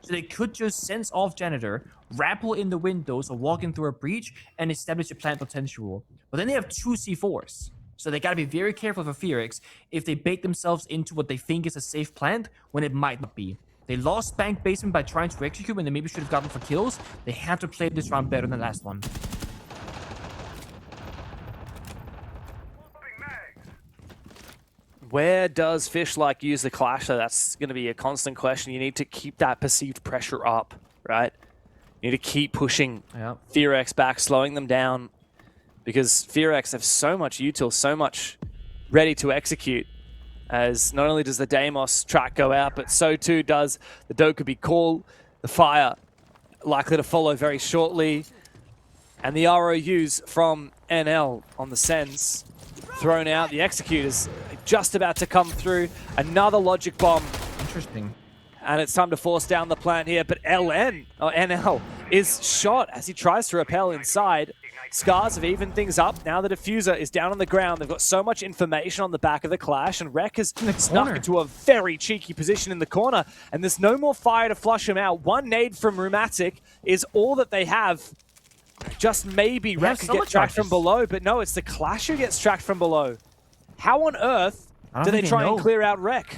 So they could just sense off janitor, rappel in the windows or walk in through a breach and establish a plant potential. But then they have 2 C4s. So they gotta be very careful for FEARX if they bait themselves into what they think is a safe plant when it might not be. They lost Bank Basement by trying to execute when they maybe should have gotten for kills. They had to play this round better than the last one. Where does Fish like use the Clash? So that's going to be a constant question. You need to keep that perceived pressure up, right? You need to keep pushing FEARX back, slowing them down, because FEARX have so much util, so much ready to execute. As not only does the Deimos track go out, but so too does the Dokkaebi call. The fire likely to follow very shortly. And the ROUs from NL on the Sens thrown out. The Executors just about to come through. Another logic bomb. Interesting. And it's time to force down the plant here. But NL is shot as he tries to rappel inside. SCARZ have evened things up. Now the diffuser is down on the ground. They've got so much information on the back of the Clash, and Rek has snuck into a very cheeky position in the corner, and there's no more fire to flush him out. One nade from Rheumatic is all that they have. Just maybe Rek could get tracked from below, but no, it's the Clash who gets tracked from below. How on earth do they try and clear out Rek?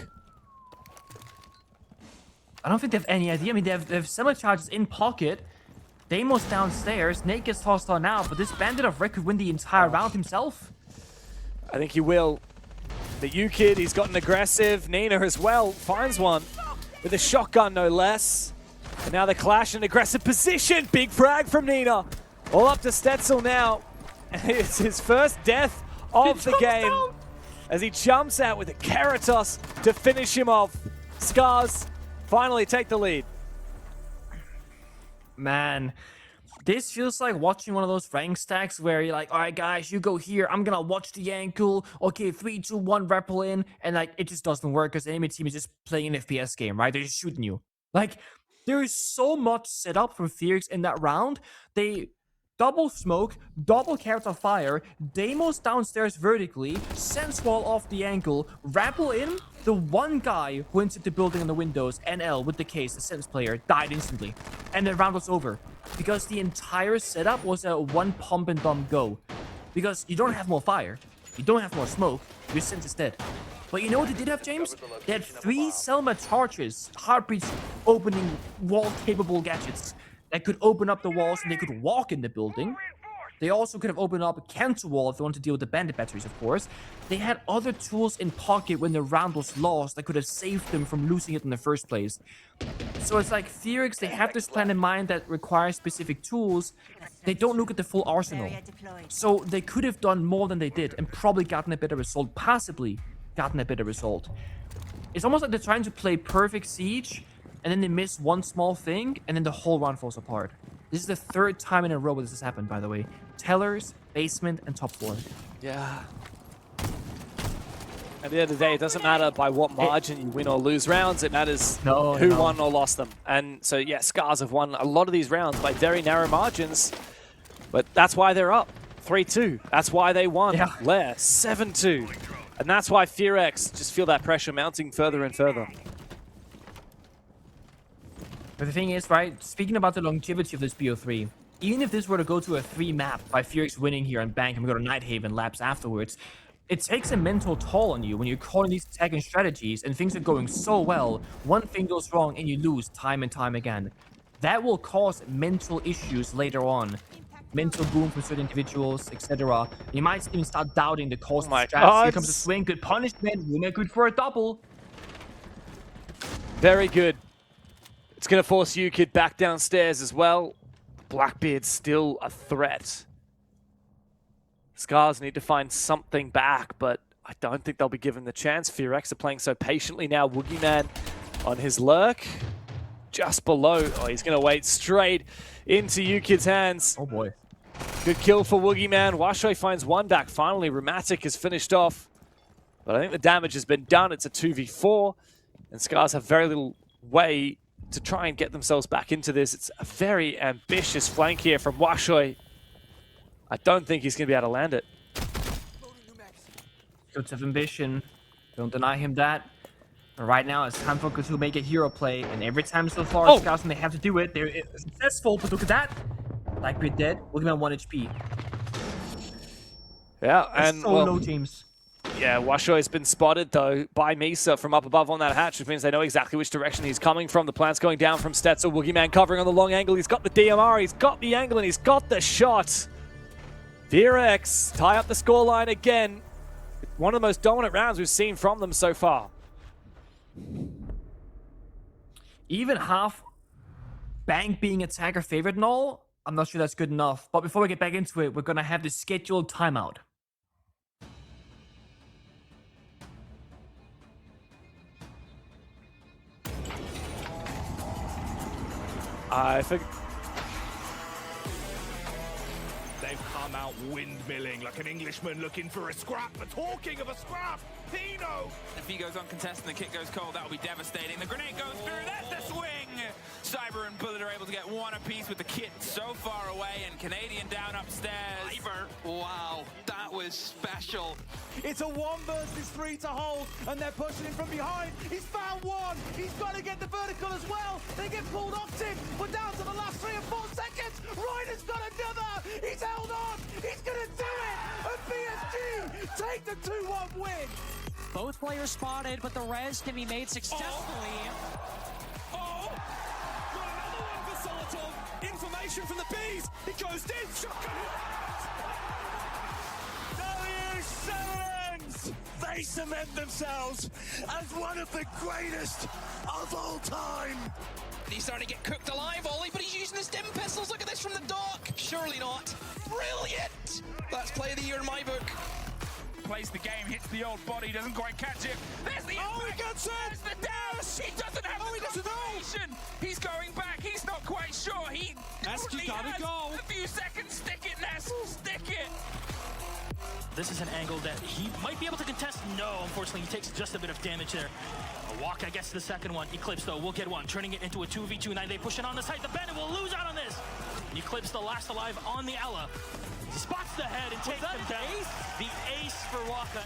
I don't think they have any idea. I mean, they have similar charges in pocket. Deimos downstairs. Nate gets tossed on now, but this Bandit of Rek could win the entire round himself. I think he will. The U-Kid, he's gotten aggressive. Nina as well finds one with a shotgun, no less. And now the Clash in aggressive position. Big frag from Nina. All up to Stetzel now. It's his first death of the game as he jumps out with a Keratos to finish him off. SCARZ finally take the lead. Man, this feels like watching one of those rank stacks where you're like, all right, guys, you go here. I'm going to watch the ankle. Okay, 3, 2, 1, rappel in. And like, it just doesn't work because the enemy team is just playing an FPS game, right? They're just shooting you. Like, there is so much set up from FEARX in that round. They double smoke, double carrot of fire, Deimos downstairs vertically, sense wall off the ankle, rappel in. The one guy who entered the building on the windows, NL with the case, the sense player, died instantly. And the round was over. Because the entire setup was a one pump and dump go. Because you don't have more fire, you don't have more smoke, your sense is dead. But you know what they did have, James? They had 3 Selma charges, heartbeats opening wall-capable gadgets that could open up the walls and they could walk in the building. They also could have opened up a cancer wall if they wanted to deal with the bandit batteries, of course. They had other tools in pocket when the round was lost that could have saved them from losing it in the first place. So it's like FEARX, they have this plan in mind that requires specific tools. They don't look at the full arsenal. So they could have done more than they did and probably gotten a better result, possibly gotten a better result. It's almost like they're trying to play perfect Siege and then they miss one small thing and then the whole round falls apart. This is the 3rd time in a row where this has happened, by the way. Tellers, basement, and top floor. Yeah. At the end of the day, it doesn't matter by what margin you win or lose rounds. It matters who won or lost them. And so, yeah, SCARZ have won a lot of these rounds by very narrow margins. But that's why they're up 3-2. That's why they won. Yeah. Lair 7-2. And that's why FEARX just feel that pressure mounting further and further. But the thing is, right, speaking about the longevity of this BO3, even if this were to go to a 3 map by FEARX winning here and Bank and we go to Nighthaven laps afterwards, it takes a mental toll on you when you're calling these attacking strategies and things are going so well, one thing goes wrong and you lose time and time again. That will cause mental issues later on. Mental boom for certain individuals, etc. You might even start doubting the cause of the strats. Here comes a swing, good punishment, Ruma good for a double. Very good. It's going to force U-Kid back downstairs as well. Blackbeard's still a threat. SCARZ need to find something back, but I don't think they'll be given the chance. FEARX are playing so patiently now. Woogieman on his lurk. Just below. Oh, he's going to wait straight into U-Kid's hands. Oh boy. Good kill for Woogieman. Washoe finds one back. Finally, Rheumatic is finished off. But I think the damage has been done. It's a 2v4. And SCARZ have very little way to try and get themselves back into this. It's a very ambitious flank here from Washoe. I don't think he's going to be able to land it. Good of ambition. Don't deny him that. But right now, it's time for Kutu to make a hero play. And every time so far, SCARZ, when they have to do it, they're successful. But look at that. Blackbeard dead. We're going to 1 HP. Yeah, and so low, James. Yeah, Washoy's been spotted, though, by Misa from up above on that hatch, which means they know exactly which direction he's coming from. The plant's going down from Stetzel. Boogeyman covering on the long angle. He's got the DMR, he's got the angle, and he's got the shot. FEARX tie up the scoreline again. One of the most dominant rounds we've seen from them so far. Even half Bank being attacker favorite and all, I'm not sure that's good enough. But before we get back into it, we're going to have the scheduled timeout. I think They've come out windmilling like an Englishman looking for a scrap. But talking of a scrap, Pino! If he goes uncontested and the kick goes cold, that will be devastating. The grenade goes through, that's the swing! Cyber and Bullet are able to get one apiece with the kit so far away, and Canadian down upstairs. Cyber, wow, that was special. It's a 1 versus 3 to hold, and they're pushing him from behind. He's found one. He's got to get the vertical as well. They get pulled off him. We're down to the last 3 or 4 seconds. Ryder's got another. He's held on. He's going to do it. And PSG take the 2-1 win. Both players spotted, but the res can be made successfully. Oh! Got another one for Solotov. Information from the bees. He goes in. Shotgun. Sevens! They cement themselves as one of the greatest of all time. He's starting to get cooked alive, Ollie, but he's using the stim pistols. Look at this from the dock. Surely not. Brilliant! That's play of the year in my book. Plays the game, hits the old body, doesn't quite catch it. There's the Oh, impact. he gets it! There's the dash! He doesn't have the he doesn't know! confirmation. He's going back, he's not quite sure. He Nesk, you only gotta has go. a few seconds. Stick it, Nesk, stick it! This is an angle that he might be able to contest. No, unfortunately, he takes just a bit of damage there. A walk, I guess, to the second one. Eclipse, though, will get one, turning it into a 2v2. Now they push it on the side. The Bandit will lose out on this. And Eclipse, the last alive on the Ella. He spots the head and takes him down. The ace for Waka.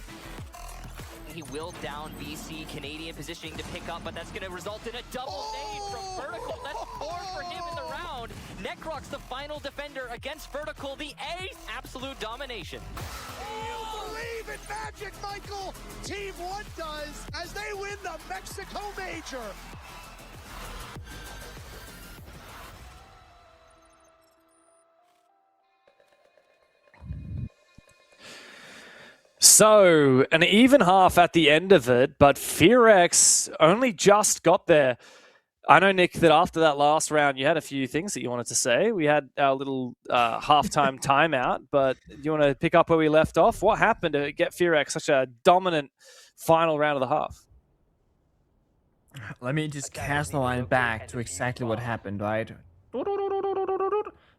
He will down VC, Canadian positioning to pick up, but that's going to result in a double nade from Vertical. That's 4 for him in the round. Necrox, the final defender against Vertical, the ace, absolute domination. You believe in magic, Michael. Team 1 does as they win the Mexico Major. so. An even half at the end of it, but FEARX only just got there. I know, Nick, that after that last round, you had a few things that you wanted to say. We had our little halftime timeout, but do you want to pick up where we left off? What happened to get FEARX such a dominant final round of the half? Let me just cast the line back to exactly what happened, right?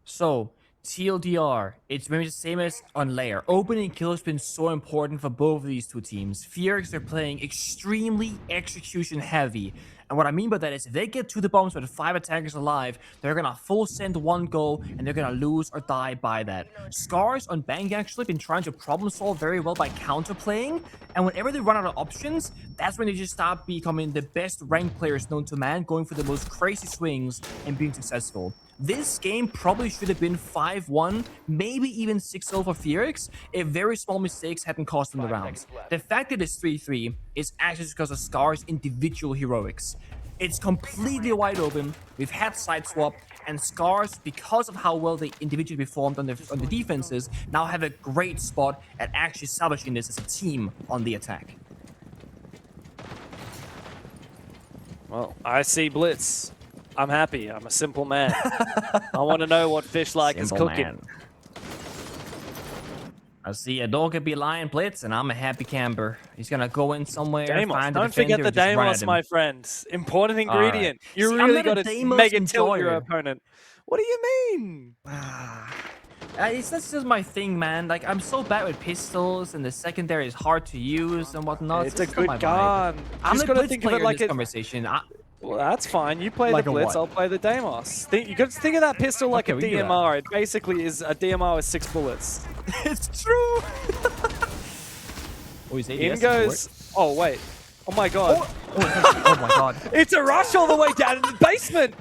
So, TLDR, it's maybe the same as on Lair. Opening kill has been so important for both of these two teams. FEARX are playing extremely execution heavy. And what I mean by that is if they get to the bombs with 5 attackers alive, they're gonna full send 1 go and they're gonna lose or die by that. SCARZ on Bang actually been trying to problem solve very well by counterplaying, and whenever they run out of options, that's when they just start becoming the best ranked players known to man, going for the most crazy swings and being successful. This game probably should have been 5-1, maybe even 6-0 for FEARX if very small mistakes hadn't cost them the rounds. The fact that it's 3-3 is actually just because of SCARZ individual heroics. It's completely wide open, we've had side swap, and SCARZ, because of how well they individually performed on the defenses, now have a great spot at actually salvaging this as a team on the attack. Well, I see Blitz. I'm happy. I'm a simple man. I want to know what fish like is cooking. Man. I see a dog could be lion Blitz, and I'm a happy camper. He's gonna go in somewhere. Deimos. Find a Don't forget the Deimos, my friend. Important ingredient. Right. You really got to mega tilt your opponent. What do you mean? It's that's just my thing, man. Like, I'm so bad with pistols, and the secondary is hard to use and whatnot. It's a good gun. I'm the Blitz player in this conversation. Well, that's fine. You play the Blitz, I'll play the Deimos. You got to think of that pistol like a DMR. It basically is a DMR with 6 bullets. It's true. In goes... Oh, wait. Oh, my God. Oh, my God. It's a rush all the way down in the basement.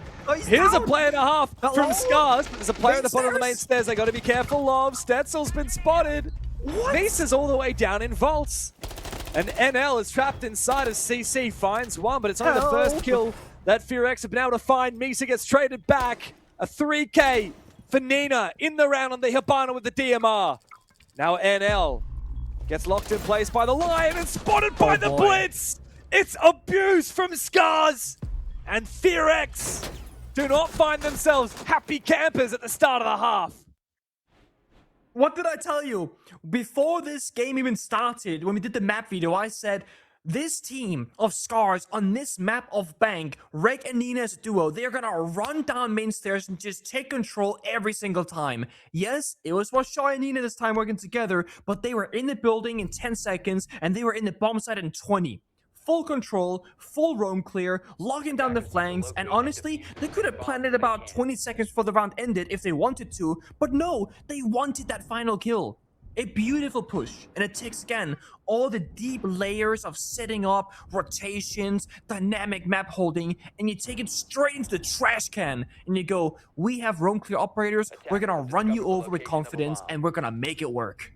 Here's a player and a half from SCARZ. There's a player at the bottom of the main stairs they got to be careful of. Stetzel's been spotted. Misa's all the way down in vaults. And NL is trapped inside as CC finds one, but it's only the first kill that FEARX have been able to find. Misa gets traded back. A 3K for Nina in the round on the Hibana with the DMR. Now NL gets locked in place by the Lion and spotted by the Blitz. It's abuse from SCARZ. And FEARX do not find themselves happy campers at the start of the half. What did I tell you? Before this game even started, when we did the map video, I said, this team of SCARZ on this map of Bank, Reg and Nina as a duo, they're gonna run down main stairs and just take control every single time. Yes, it was Washai and Nina this time working together, but they were in the building in 10 seconds, and they were in the bomb site in 20. Full control, full roam clear, locking down the flanks, and honestly, they could have planned it about 20 seconds before the round ended if they wanted to, but no, they wanted that final kill. A beautiful push, and it takes, again, all the deep layers of setting up, rotations, dynamic map holding, and you take it straight into the trash can, and you go, we have roam clear operators, we're gonna run you over with confidence, and we're gonna make it work.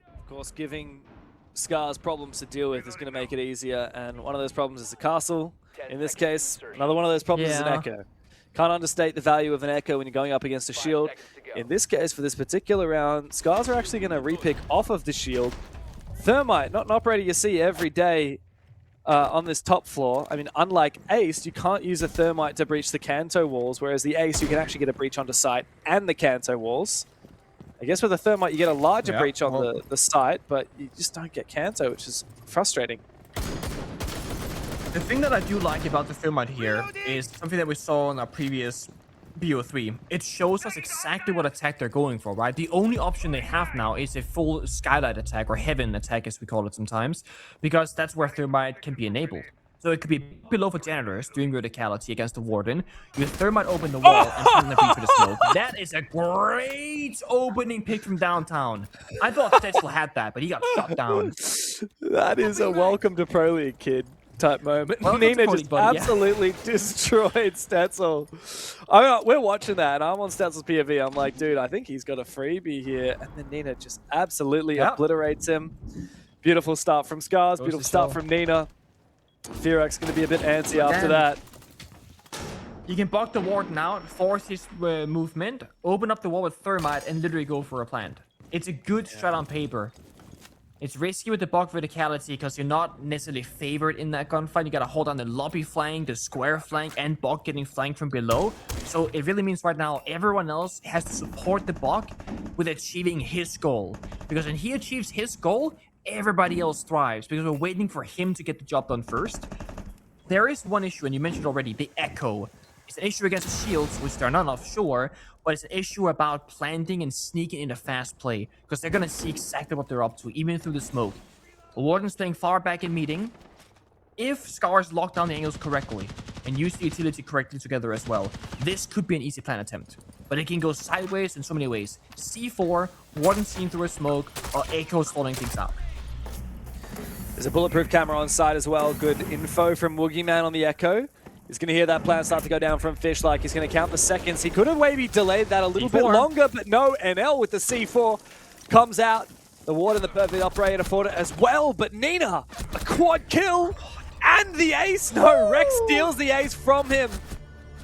Of course, giving SCARZ problems to deal with is going to make it easier, and one of those problems is the castle. In this case, another one of those problems is an echo. Can't understate the value of an echo when you're going up against a shield. In this case, for this particular round, SCARZ are actually going to repick off of the shield. Thermite, not an operator you see every day on this top floor. I mean, unlike Ace, you can't use a Thermite to breach the Kanto walls, whereas the Ace, you can actually get a breach onto site and the Kanto walls. I guess with a Thermite, you get a larger breach on the site, but you just don't get Kanto, which is frustrating. The thing that I do like about the Thermite here is something that we saw in our previous BO3. It shows us exactly what attack they're going for, right? The only option they have now is a full skylight attack, or heaven attack as we call it sometimes, because that's where Thermite can be enabled. So it could be below for janitors doing verticality against the Warden. You Thermite open the wall and put in the breach for the smoke. That is a great opening pick from downtown. I thought Stetzel had that, but he got shut down. That is a welcome to Pro League, kid type moment. Nina just absolutely destroyed Stetzel. We're watching that, and I'm on Stetzel's POV. I'm like, dude, I think he's got a freebie here. And then Nina just absolutely obliterates him. Beautiful start from SCARZ, beautiful start from Nina. FEARX going to be a bit antsy after that. You can block the Warden out, force his movement, open up the wall with Thermite, and literally go for a plant. It's a good strat on paper. It's risky with the block verticality because you're not necessarily favored in that gunfight. You gotta hold on the lobby flank, the square flank, and Bok getting flanked from below. So it really means right now everyone else has to support the Bok with achieving his goal. Because when he achieves his goal, everybody else thrives because we're waiting for him to get the job done first. There is one issue, and you mentioned already, the echo. It's an issue against the shields, which they're not of, sure, but it's an issue about planting and sneaking into fast play because they're going to see exactly what they're up to, even through the smoke. The Warden's staying far back in meeting. If SCARZ lock down the angles correctly and use the utility correctly together as well, this could be an easy plan attempt. But it can go sideways in so many ways. C4, Warden seeing through a smoke, or Echo slowing things out. There's a bulletproof camera on site as well. Good info from Woogie Man on the Echo. He's going to hear that plan start to go down from Fish. Like he's going to count the seconds. He could have maybe delayed that a little bit longer, but no. NL with the C4 comes out. The Warden, the perfect operator for it as well. But Nina, a quad kill and the ace. No, Rex steals the ace from him.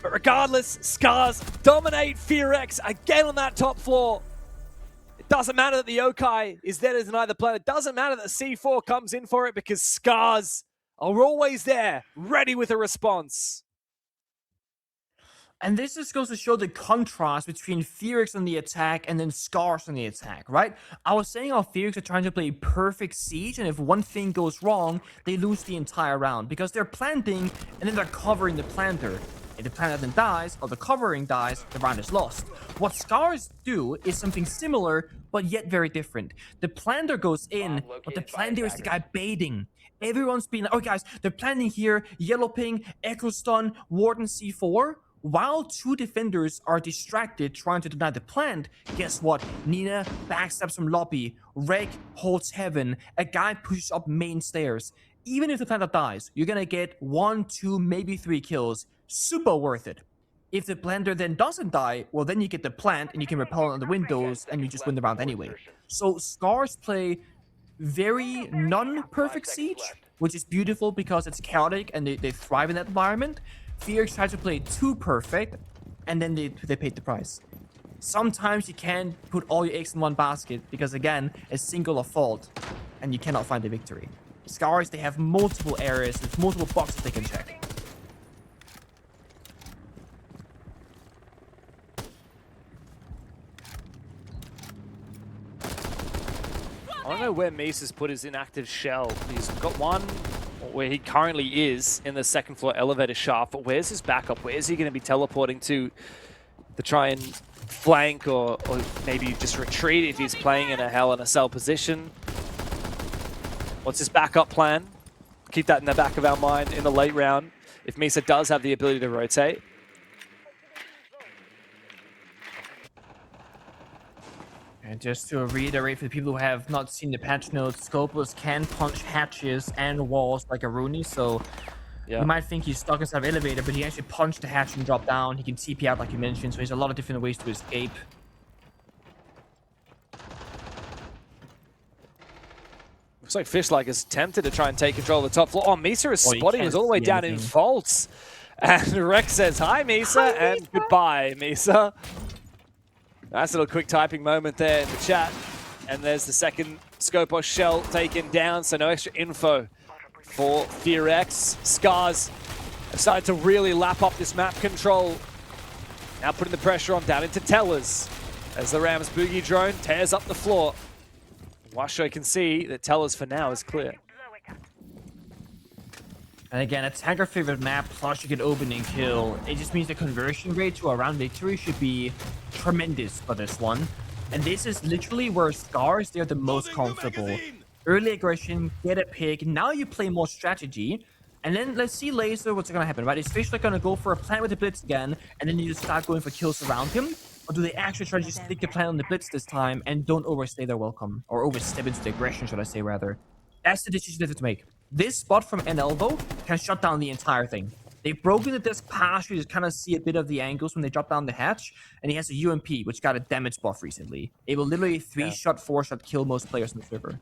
But regardless, SCARZ dominate FEARX again on that top floor. It doesn't matter that the Yokai is there to deny the plan. It doesn't matter that the C4 comes in for it because SCARZ are always there, ready with a response. And this just goes to show the contrast between FEARX on the attack and then SCARZ on the attack, right? I was saying how FEARX are trying to play perfect siege, and if one thing goes wrong, they lose the entire round because they're planting and then they're covering the planter. If the planter then dies, or the covering dies, the round is lost. What SCARZ do is something similar, but yet very different. The planter goes in, but the planter is the guy baiting. Everyone's being like, oh guys, they're planting here, yellow ping, echo stun, Warden C4. While two defenders are distracted trying to deny the plant, guess what? Nina backstabs from lobby, Reg holds heaven, a guy pushes up main stairs. Even if the planter dies, you're gonna get 1, 2, maybe 3 kills. Super worth it. If the planter then doesn't die, well, then you get the plant and you can repel on the windows and you just win the round anyway. So SCARZ play very non-perfect siege, which is beautiful because it's chaotic and they thrive in that environment. FEARX try to play too perfect, and then they paid the price. Sometimes you can't put all your eggs in one basket because, again, a single fault and you cannot find a victory. SCARZ, they have multiple areas with multiple boxes they can check. I don't know where Mies has put his inactive shell. He's got one where he currently is in the second floor elevator shaft, but where's his backup? Where's he going to be teleporting to try and flank or maybe just retreat if he's playing in a Hell in a Cell position? What's his backup plan? Keep that in the back of our mind in the late round if Misa does have the ability to rotate. And just to reiterate for the people who have not seen the patch notes, Scopus can punch hatches and walls like a Rooney, so you might think he's stuck inside an elevator, but he actually punched the hatch and dropped down. He can TP out like you mentioned, so there's a lot of different ways to escape. Looks like Fishlike is tempted to try and take control of the top floor. Oh, Misa is spotting us all the way down in vaults. And Rex says, hi, Misa, and goodbye, Misa. Nice little quick typing moment there in the chat. And there's the second Scopus shell taken down, so no extra info for FEARX. SCARZ have started to really lap up this map control. Now putting the pressure on down into Tellers as the Rams boogie drone tears up the floor. Washo can see that Tellers for now is clear. And again, a Tanker favorite map, plus you get opening kill. It just means the conversion rate to a round victory should be tremendous for this one. And this is literally where SCARZ, they're the most comfortable. Early aggression, get a pick, now you play more strategy. And then let's see later what's gonna happen, right? Is Fishlike gonna go for a plant with the blitz again, and then you just start going for kills around him? Or do they actually try to just stick the plant on the blitz this time and don't overstay their welcome? Or overstep into the aggression, should I say, rather. That's the decision they have to make. This spot from NL, though, can shut down the entire thing. They've broken the disc past, you just kind of see a bit of the angles when they drop down the hatch, and he has a UMP, which got a damage buff recently. It will literally 3-shot, 4-shot kill most players in the server.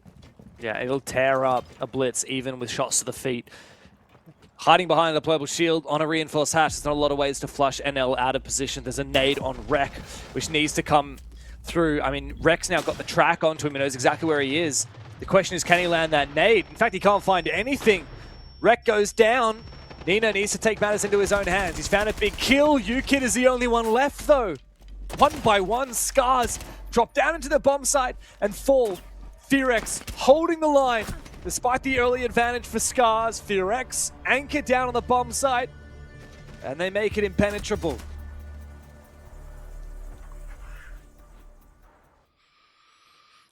Yeah, it'll tear up a blitz even with shots to the feet. Hiding behind the purple shield on a reinforced hatch, there's not a lot of ways to flush NL out of position. There's a nade on Rek, which needs to come through. I mean, Rek's now got the track onto him and knows exactly where he is. The question is, can he land that nade? In fact, he can't find anything. Rek goes down. Nino needs to take matters into his own hands. He's found a big kill. UKID is the only one left, though. One by one, SCARZ drop down into the bomb site and fall. FEARX holding the line. Despite the early advantage for SCARZ, FEARX anchored down on the bomb site, and they make it impenetrable.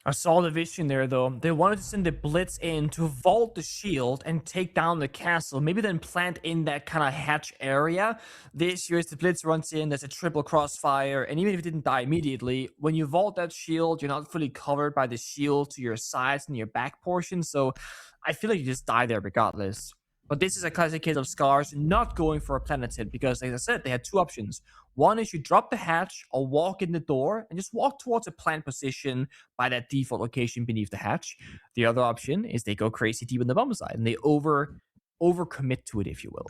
I saw the vision there, though. They wanted to send the blitz in to vault the shield and take down the castle. Maybe then plant in that kind of hatch area. The issue is the blitz runs in, there's a triple crossfire, and even if it didn't die immediately, when you vault that shield, you're not fully covered by the shield to your sides and your back portion, so I feel like you just die there regardless. But this is a classic case of SCARZ not going for a planet hit because, as I said, they had two options. One is you drop the hatch or walk in the door and just walk towards a plant position by that default location beneath the hatch. The other option is they go crazy deep in the bomb side and they overcommit to it, if you will.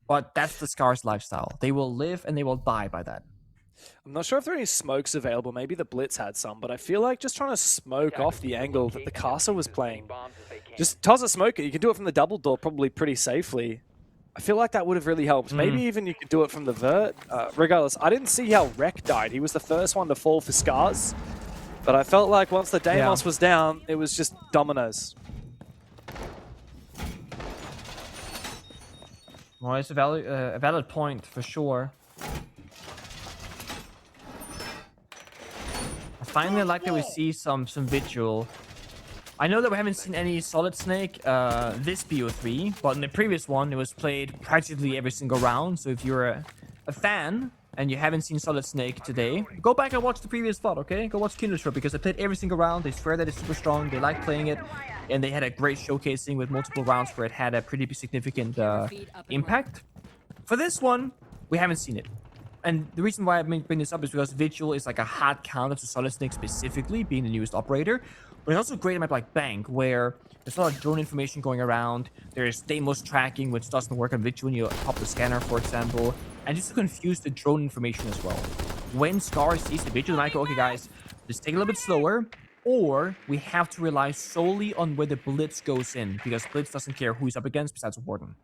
But that's the SCARZ lifestyle. They will live and they will die by that. I'm not sure if there are any smokes available. Maybe the Blitz had some, but I feel like just trying to smoke off the angle that the castle was playing. Just toss a smoker. You can do it from the double door probably pretty safely. I feel like that would have really helped. Maybe even you could do it from the vert. Regardless, I didn't see how Rek died. He was the first one to fall for SCARZ. But I felt like once the Deimos was down, it was just dominoes. Well, it's a valid point for sure. I finally like that we see some vigil. I know that we haven't seen any Solid Snake this BO3, but in the previous one, it was played practically every single round. So if you're a fan and you haven't seen Solid Snake today, go back and watch the previous VOD, okay? Go watch Kindred Show because they played every single round. They swear that it's super strong. They like playing it. And they had a great showcasing with multiple rounds where it had a pretty significant impact. For this one, we haven't seen it. and the reason why I bring this up is because Vigil is like a hard counter to Solid Snake specifically, being the newest operator. But it's also great in a map like Bank, where there's a lot of drone information going around. There's Deimos tracking, which doesn't work on Vigil when you pop the scanner, for example. And just to confuse the drone information as well. When SCARZ sees the Vigil, they might go, okay guys, just take it a little bit slower, or we have to rely solely on where the Blitz goes in, because Blitz doesn't care who he's up against besides Warden.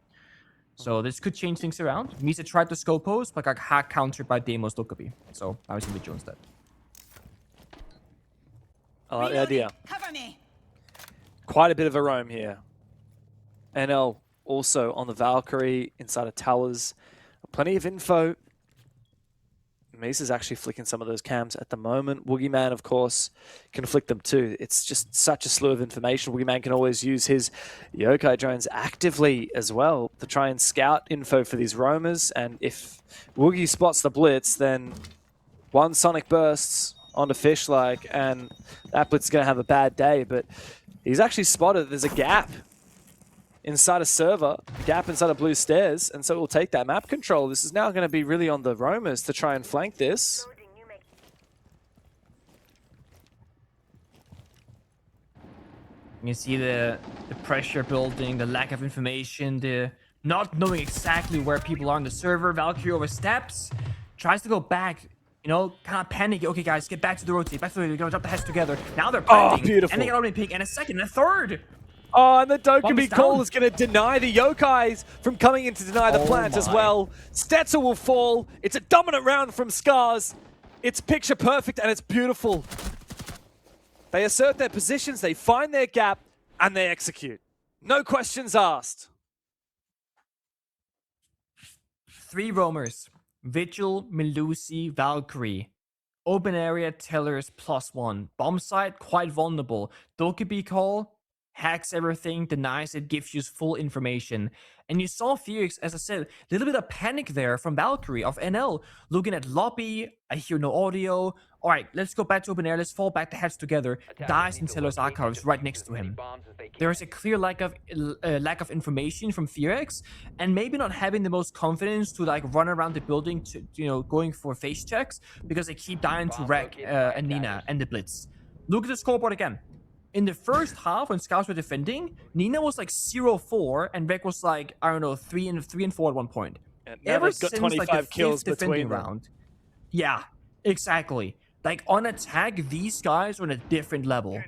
So this could change things around. Misa tried the scope post, but got hard countered by Deimos Dokkaebi. So I was in Vigil instead. I like the idea. Cover me. Quite a bit of a roam here. NL also on the Valkyrie inside of towers. Plenty of info. Misa's actually flicking some of those cams at the moment. Woogieman, of course, can flick them too. It's just such a slew of information. Woogieman can always use his yokai drones actively as well to try and scout info for these roamers. And if Woogie spots the blitz, then one sonic bursts onto Fishlike, and that blitz is going to have a bad day. But he's actually spotted there's a gap inside a server, a gap inside of blue stairs, and so it will take that map control. This is now going to be really on the roamers to try and flank this. You can see the pressure building, the lack of information, the not knowing exactly where people are on the server. Valkyrie oversteps, tries to go back, you know, kind of panic. Okay, guys, get back to the rotate. Back to the, we're going to jump the heads together. Now they're planting. Oh, beautiful. And they got opening pick, and a second, and a third. Oh, and the Dokkaebi call is going to deny the Yokais from coming in to deny the plant as well. Stetzer will fall. It's a dominant round from SCARZ. It's picture perfect and it's beautiful. They assert their positions, they find their gap, and they execute. No questions asked. 3 roamers. Vigil, Melusi, Valkyrie. Open area, Tellers, +1. Bomb site, quite vulnerable. Dokkaebi call, hacks everything, denies it, gives you full information. And you saw FEARX, as I said, a little bit of panic there from Valkyrie of NL. Looking at lobby, I hear no audio. All right, let's go back to open air, let's fall back the heads together. Dies in Teller's archives right next to him. There is a clear lack of information from FEARX, and maybe not having the most confidence to like run around the building to, you know, going for face checks, because they keep dying to Rek and Nina and the Blitz. Look at the scoreboard again. In the first half, when SCARZ were defending, Nina was like 0-4, and Rek was like, I don't know, 3-4 at one point. Ever since got 25 like the kills defending round. Yeah, exactly. Like on attack, these guys are on a different level.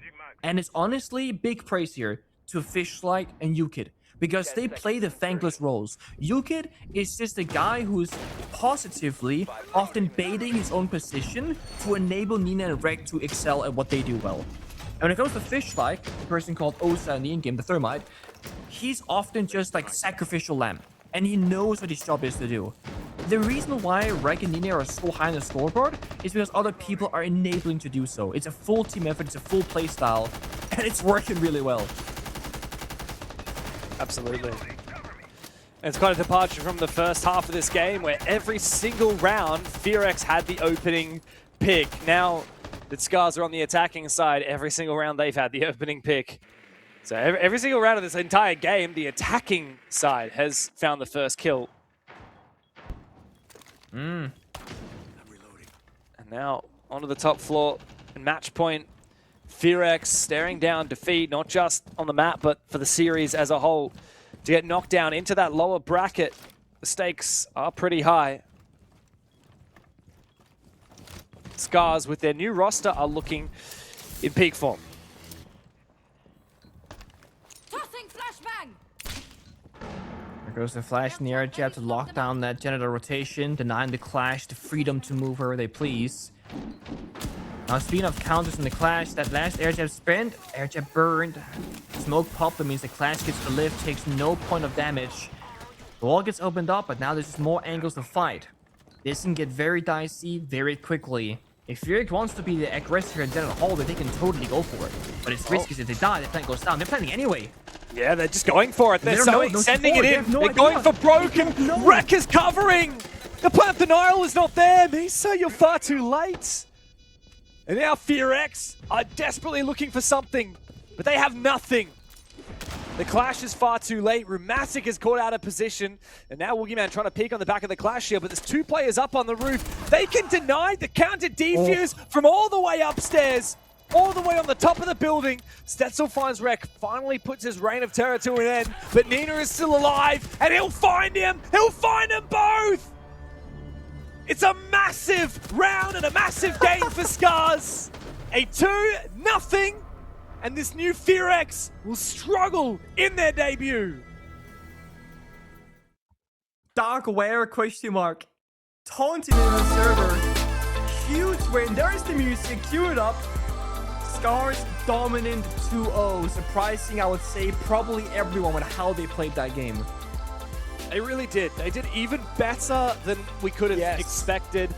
And it's honestly big praise here to Fishlike and Ukid, because they play the thankless roles. Ukid is just a guy who's positively often baiting his own position to enable Nina and Rek to excel at what they do well. And when it comes to Fishlike, the person called Osa in the in-game, the Thermite, he's often just like sacrificial lamb, and he knows what his job is to do. The reason why Rek and Nina are so high on the scoreboard is because other people are enabling to do so. It's a full team effort, it's a full play style, and it's working really well. Absolutely. It's quite a departure from the first half of this game, where every single round, FEARX had the opening pick. Now that SCARZ are on the attacking side, every single round they've had the opening pick. So every single round of this entire game, the attacking side has found the first kill. I'm reloading. And now onto the top floor and match point. FEARX staring down defeat, not just on the map, but for the series as a whole. To get knocked down into that lower bracket, the stakes are pretty high. SCARZ, with their new roster, are looking in peak form. Tossing flashbang. There goes the flash in the air jab to lock down that genital rotation, denying the Clash the freedom to move wherever they please. Now, speaking of counters in the Clash, that last air jab sprint, air jab burned, smoke pop, that means the Clash gets the lift, takes no point of damage. The wall gets opened up, but now there's just more angles to fight. This can get very dicey very quickly. If FEARX wants to be the aggressor in general hall, then they can totally go for it. But it's risky, because if they die, the plant goes down. They're planning anyway. Yeah, they're just going for it. They're so extending it in. They're going for broken. Rek is covering. The plant denial is not there. Misa, you're far too late. And now FEARX are desperately looking for something, but they have nothing. The Clash is far too late. Rheumatic is caught out of position. And now Woogieman trying to peek on the back of the Clash here, but there's 2 players up on the roof. They can deny the counter defuse from all the way upstairs, all the way on the top of the building. Stetzel finds Rek, finally puts his reign of terror to an end, but Nina is still alive, and he'll find him! He'll find them both! It's a massive round and a massive game for SCARZ. A 2-0. And this new FEARX will struggle in their debut. Dark Ware ? Taunting in the server. Huge win. There's the music. Cue it up. SCARZ dominant 2-0. Surprising, I would say, probably everyone with how they played that game. They really did. They did even better than we could have expected.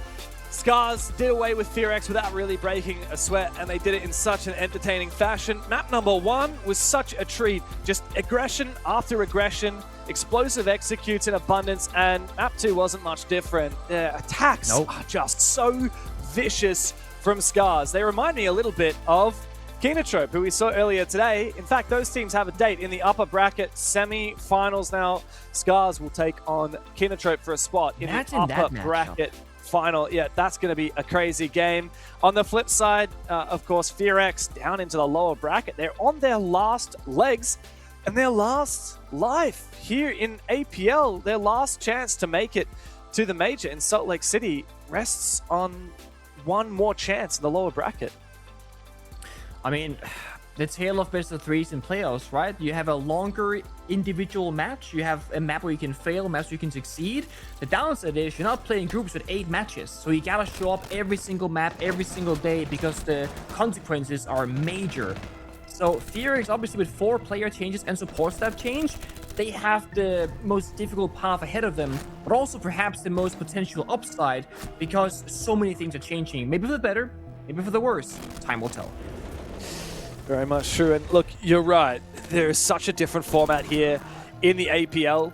SCARZ did away with FEARX without really breaking a sweat, and they did it in such an entertaining fashion. Map number 1 was such a treat. Just aggression after aggression, explosive executes in abundance, and map 2 wasn't much different. Their attacks are just so vicious from SCARZ. They remind me a little bit of Kinotrope, who we saw earlier today. In fact, those teams have a date in the upper bracket semi-finals now. SCARZ will take on Kinotrope for a spot in the upper bracket final. Yeah, that's going to be a crazy game. On the flip side, of course, FEARX down into the lower bracket. They're on their last legs and their last life here in APL. Their last chance to make it to the major in Salt Lake City rests on one more chance in the lower bracket. I mean, the tale of best of 3s in playoffs, right? You have a longer individual match. You have a map where you can fail, a match where you can succeed. The downside is you're not playing groups with 8 matches. So you gotta show up every single map, every single day, because the consequences are major. So FEARX, obviously with 4 player changes and support staff change, they have the most difficult path ahead of them, but also perhaps the most potential upside, because so many things are changing. Maybe for the better, maybe for the worse. Time will tell. Very much true. And look, you're right. There is such a different format here in the APL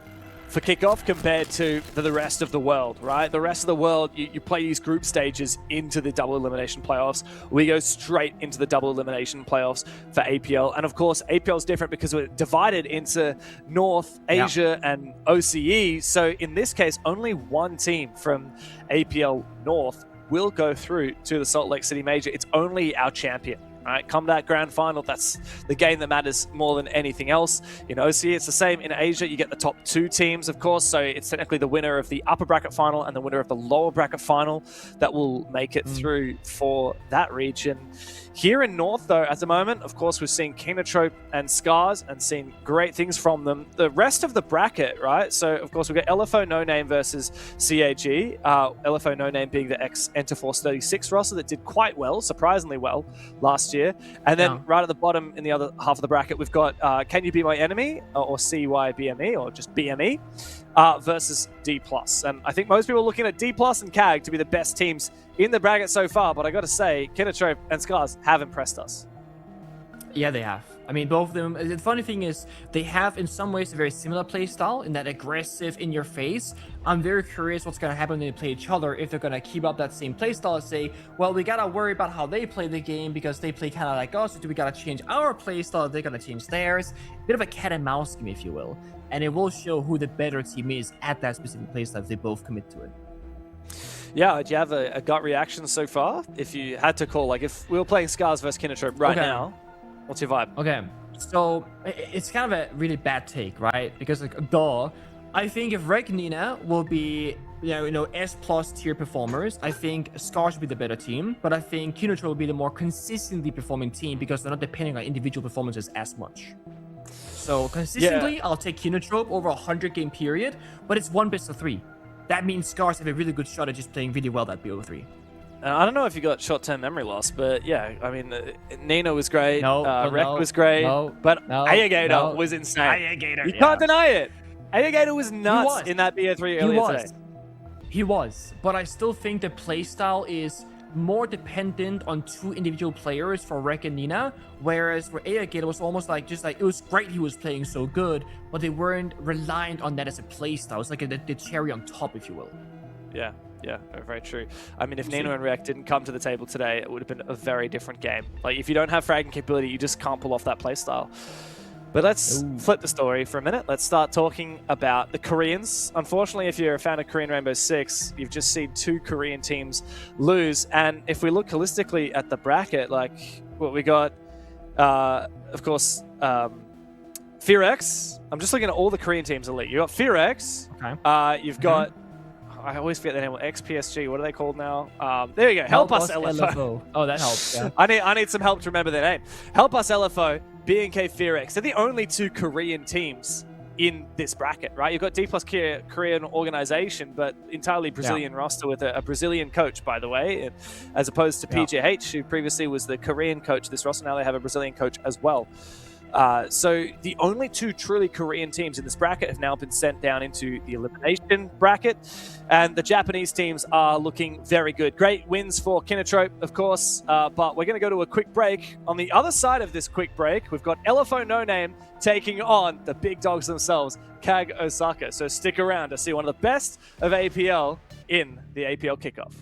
for Kickoff compared to the rest of the world, right? The rest of the world, you play these group stages into the double elimination playoffs. We go straight into the double elimination playoffs for APL. And of course, APL is different because we're divided into North, Asia, and OCE. So in this case, only one team from APL North will go through to the Salt Lake City Major. It's only our champion. Right, come that grand final, that's the game that matters more than anything else. In OCE, it's the same. In Asia, you get the top 2 teams, of course, so it's technically the winner of the upper bracket final and the winner of the lower bracket final that will make it through for that region. Here in North, though, at the moment, of course, we're seeing Kinotrope and SCARZ and seeing great things from them. The rest of the bracket, right? So, of course, we've got LFO No Name versus CAG. LFO No Name being the ex-Enterforce 36 roster that did quite well, surprisingly well, last year. And then right at the bottom in the other half of the bracket, we've got Can You Be My Enemy, or CYBME, or just BME, versus D+. And I think most people are looking at D+ and CAG to be the best teams in the bracket so far, but I got to say, Kinotrope and SCARZ have impressed us. Yeah, they have. I mean, both of them. The funny thing is, they have in some ways a very similar play style in that aggressive, in your face. I'm very curious what's going to happen when they play each other, if they're going to keep up that same play style and say, well, we got to worry about how they play the game because they play kind of like us. So do we got to change our play style? They're going to change theirs. A bit of a cat and mouse game, if you will. And it will show who the better team is at that specific play style if they both commit to it. Yeah, do you have a gut reaction so far? If you had to call, like if we were playing SCARZ versus Kinotrope right now, what's your vibe? Okay, so it's kind of a really bad take, right? Because like, I think if Rek Nina will be, you know, S+ tier performers, I think SCARZ will be the better team, but I think Kinotrope will be the more consistently performing team because they're not depending on individual performances as much. So consistently, I'll take Kinotrope over a 100-game period, but it's one best of 3. That means SCARZ have a really good shot at just playing really well that BO3. I don't know if you got short-term memory loss, but yeah, I mean, Nina was great, Rek was great, but Ayagator was insane. Ayagator, you can't deny it. Ayagator was nuts in that BO3 earlier today. He was, but I still think the playstyle is more dependent on 2 individual players for Rek and Nina, whereas for Ayagator was almost like it was great he was playing so good, but they weren't reliant on that as a playstyle. It's like the cherry on top, if you will. Yeah, very true. I mean, if Nina and Rek didn't come to the table today, it would have been a very different game. Like, if you don't have fragging capability, you just can't pull off that playstyle. But let's flip the story for a minute. Let's start talking about the Koreans. Unfortunately, if you're a fan of Korean Rainbow Six, you've just seen 2 Korean teams lose. And if we look holistically at the bracket, like what we got, of course, FEARX. I'm just looking at all the Korean teams elite. You got FEARX. Okay. You've got, I always forget the name, XPSG. What are they called now? There you go. Help us LFO. Oh, that helps. Yeah. I need some help to remember their name. Help us LFO. BNK FEARX. They're the only 2 Korean teams in this bracket, right? You've got D+ Korean organization, but entirely Brazilian roster with a Brazilian coach, by the way, as opposed to PJH, who previously was the Korean coach of this roster. Now they have a Brazilian coach as well. So the only 2 truly Korean teams in this bracket have now been sent down into the elimination bracket, and the Japanese teams are looking very good. Great wins for Kinotrope, of course, but we're going to go to a quick break. On the other side of this quick break, we've got LFO No Name taking on the big dogs themselves, KAG Osaka. So stick around to see one of the best of APL in the APL Kickoff.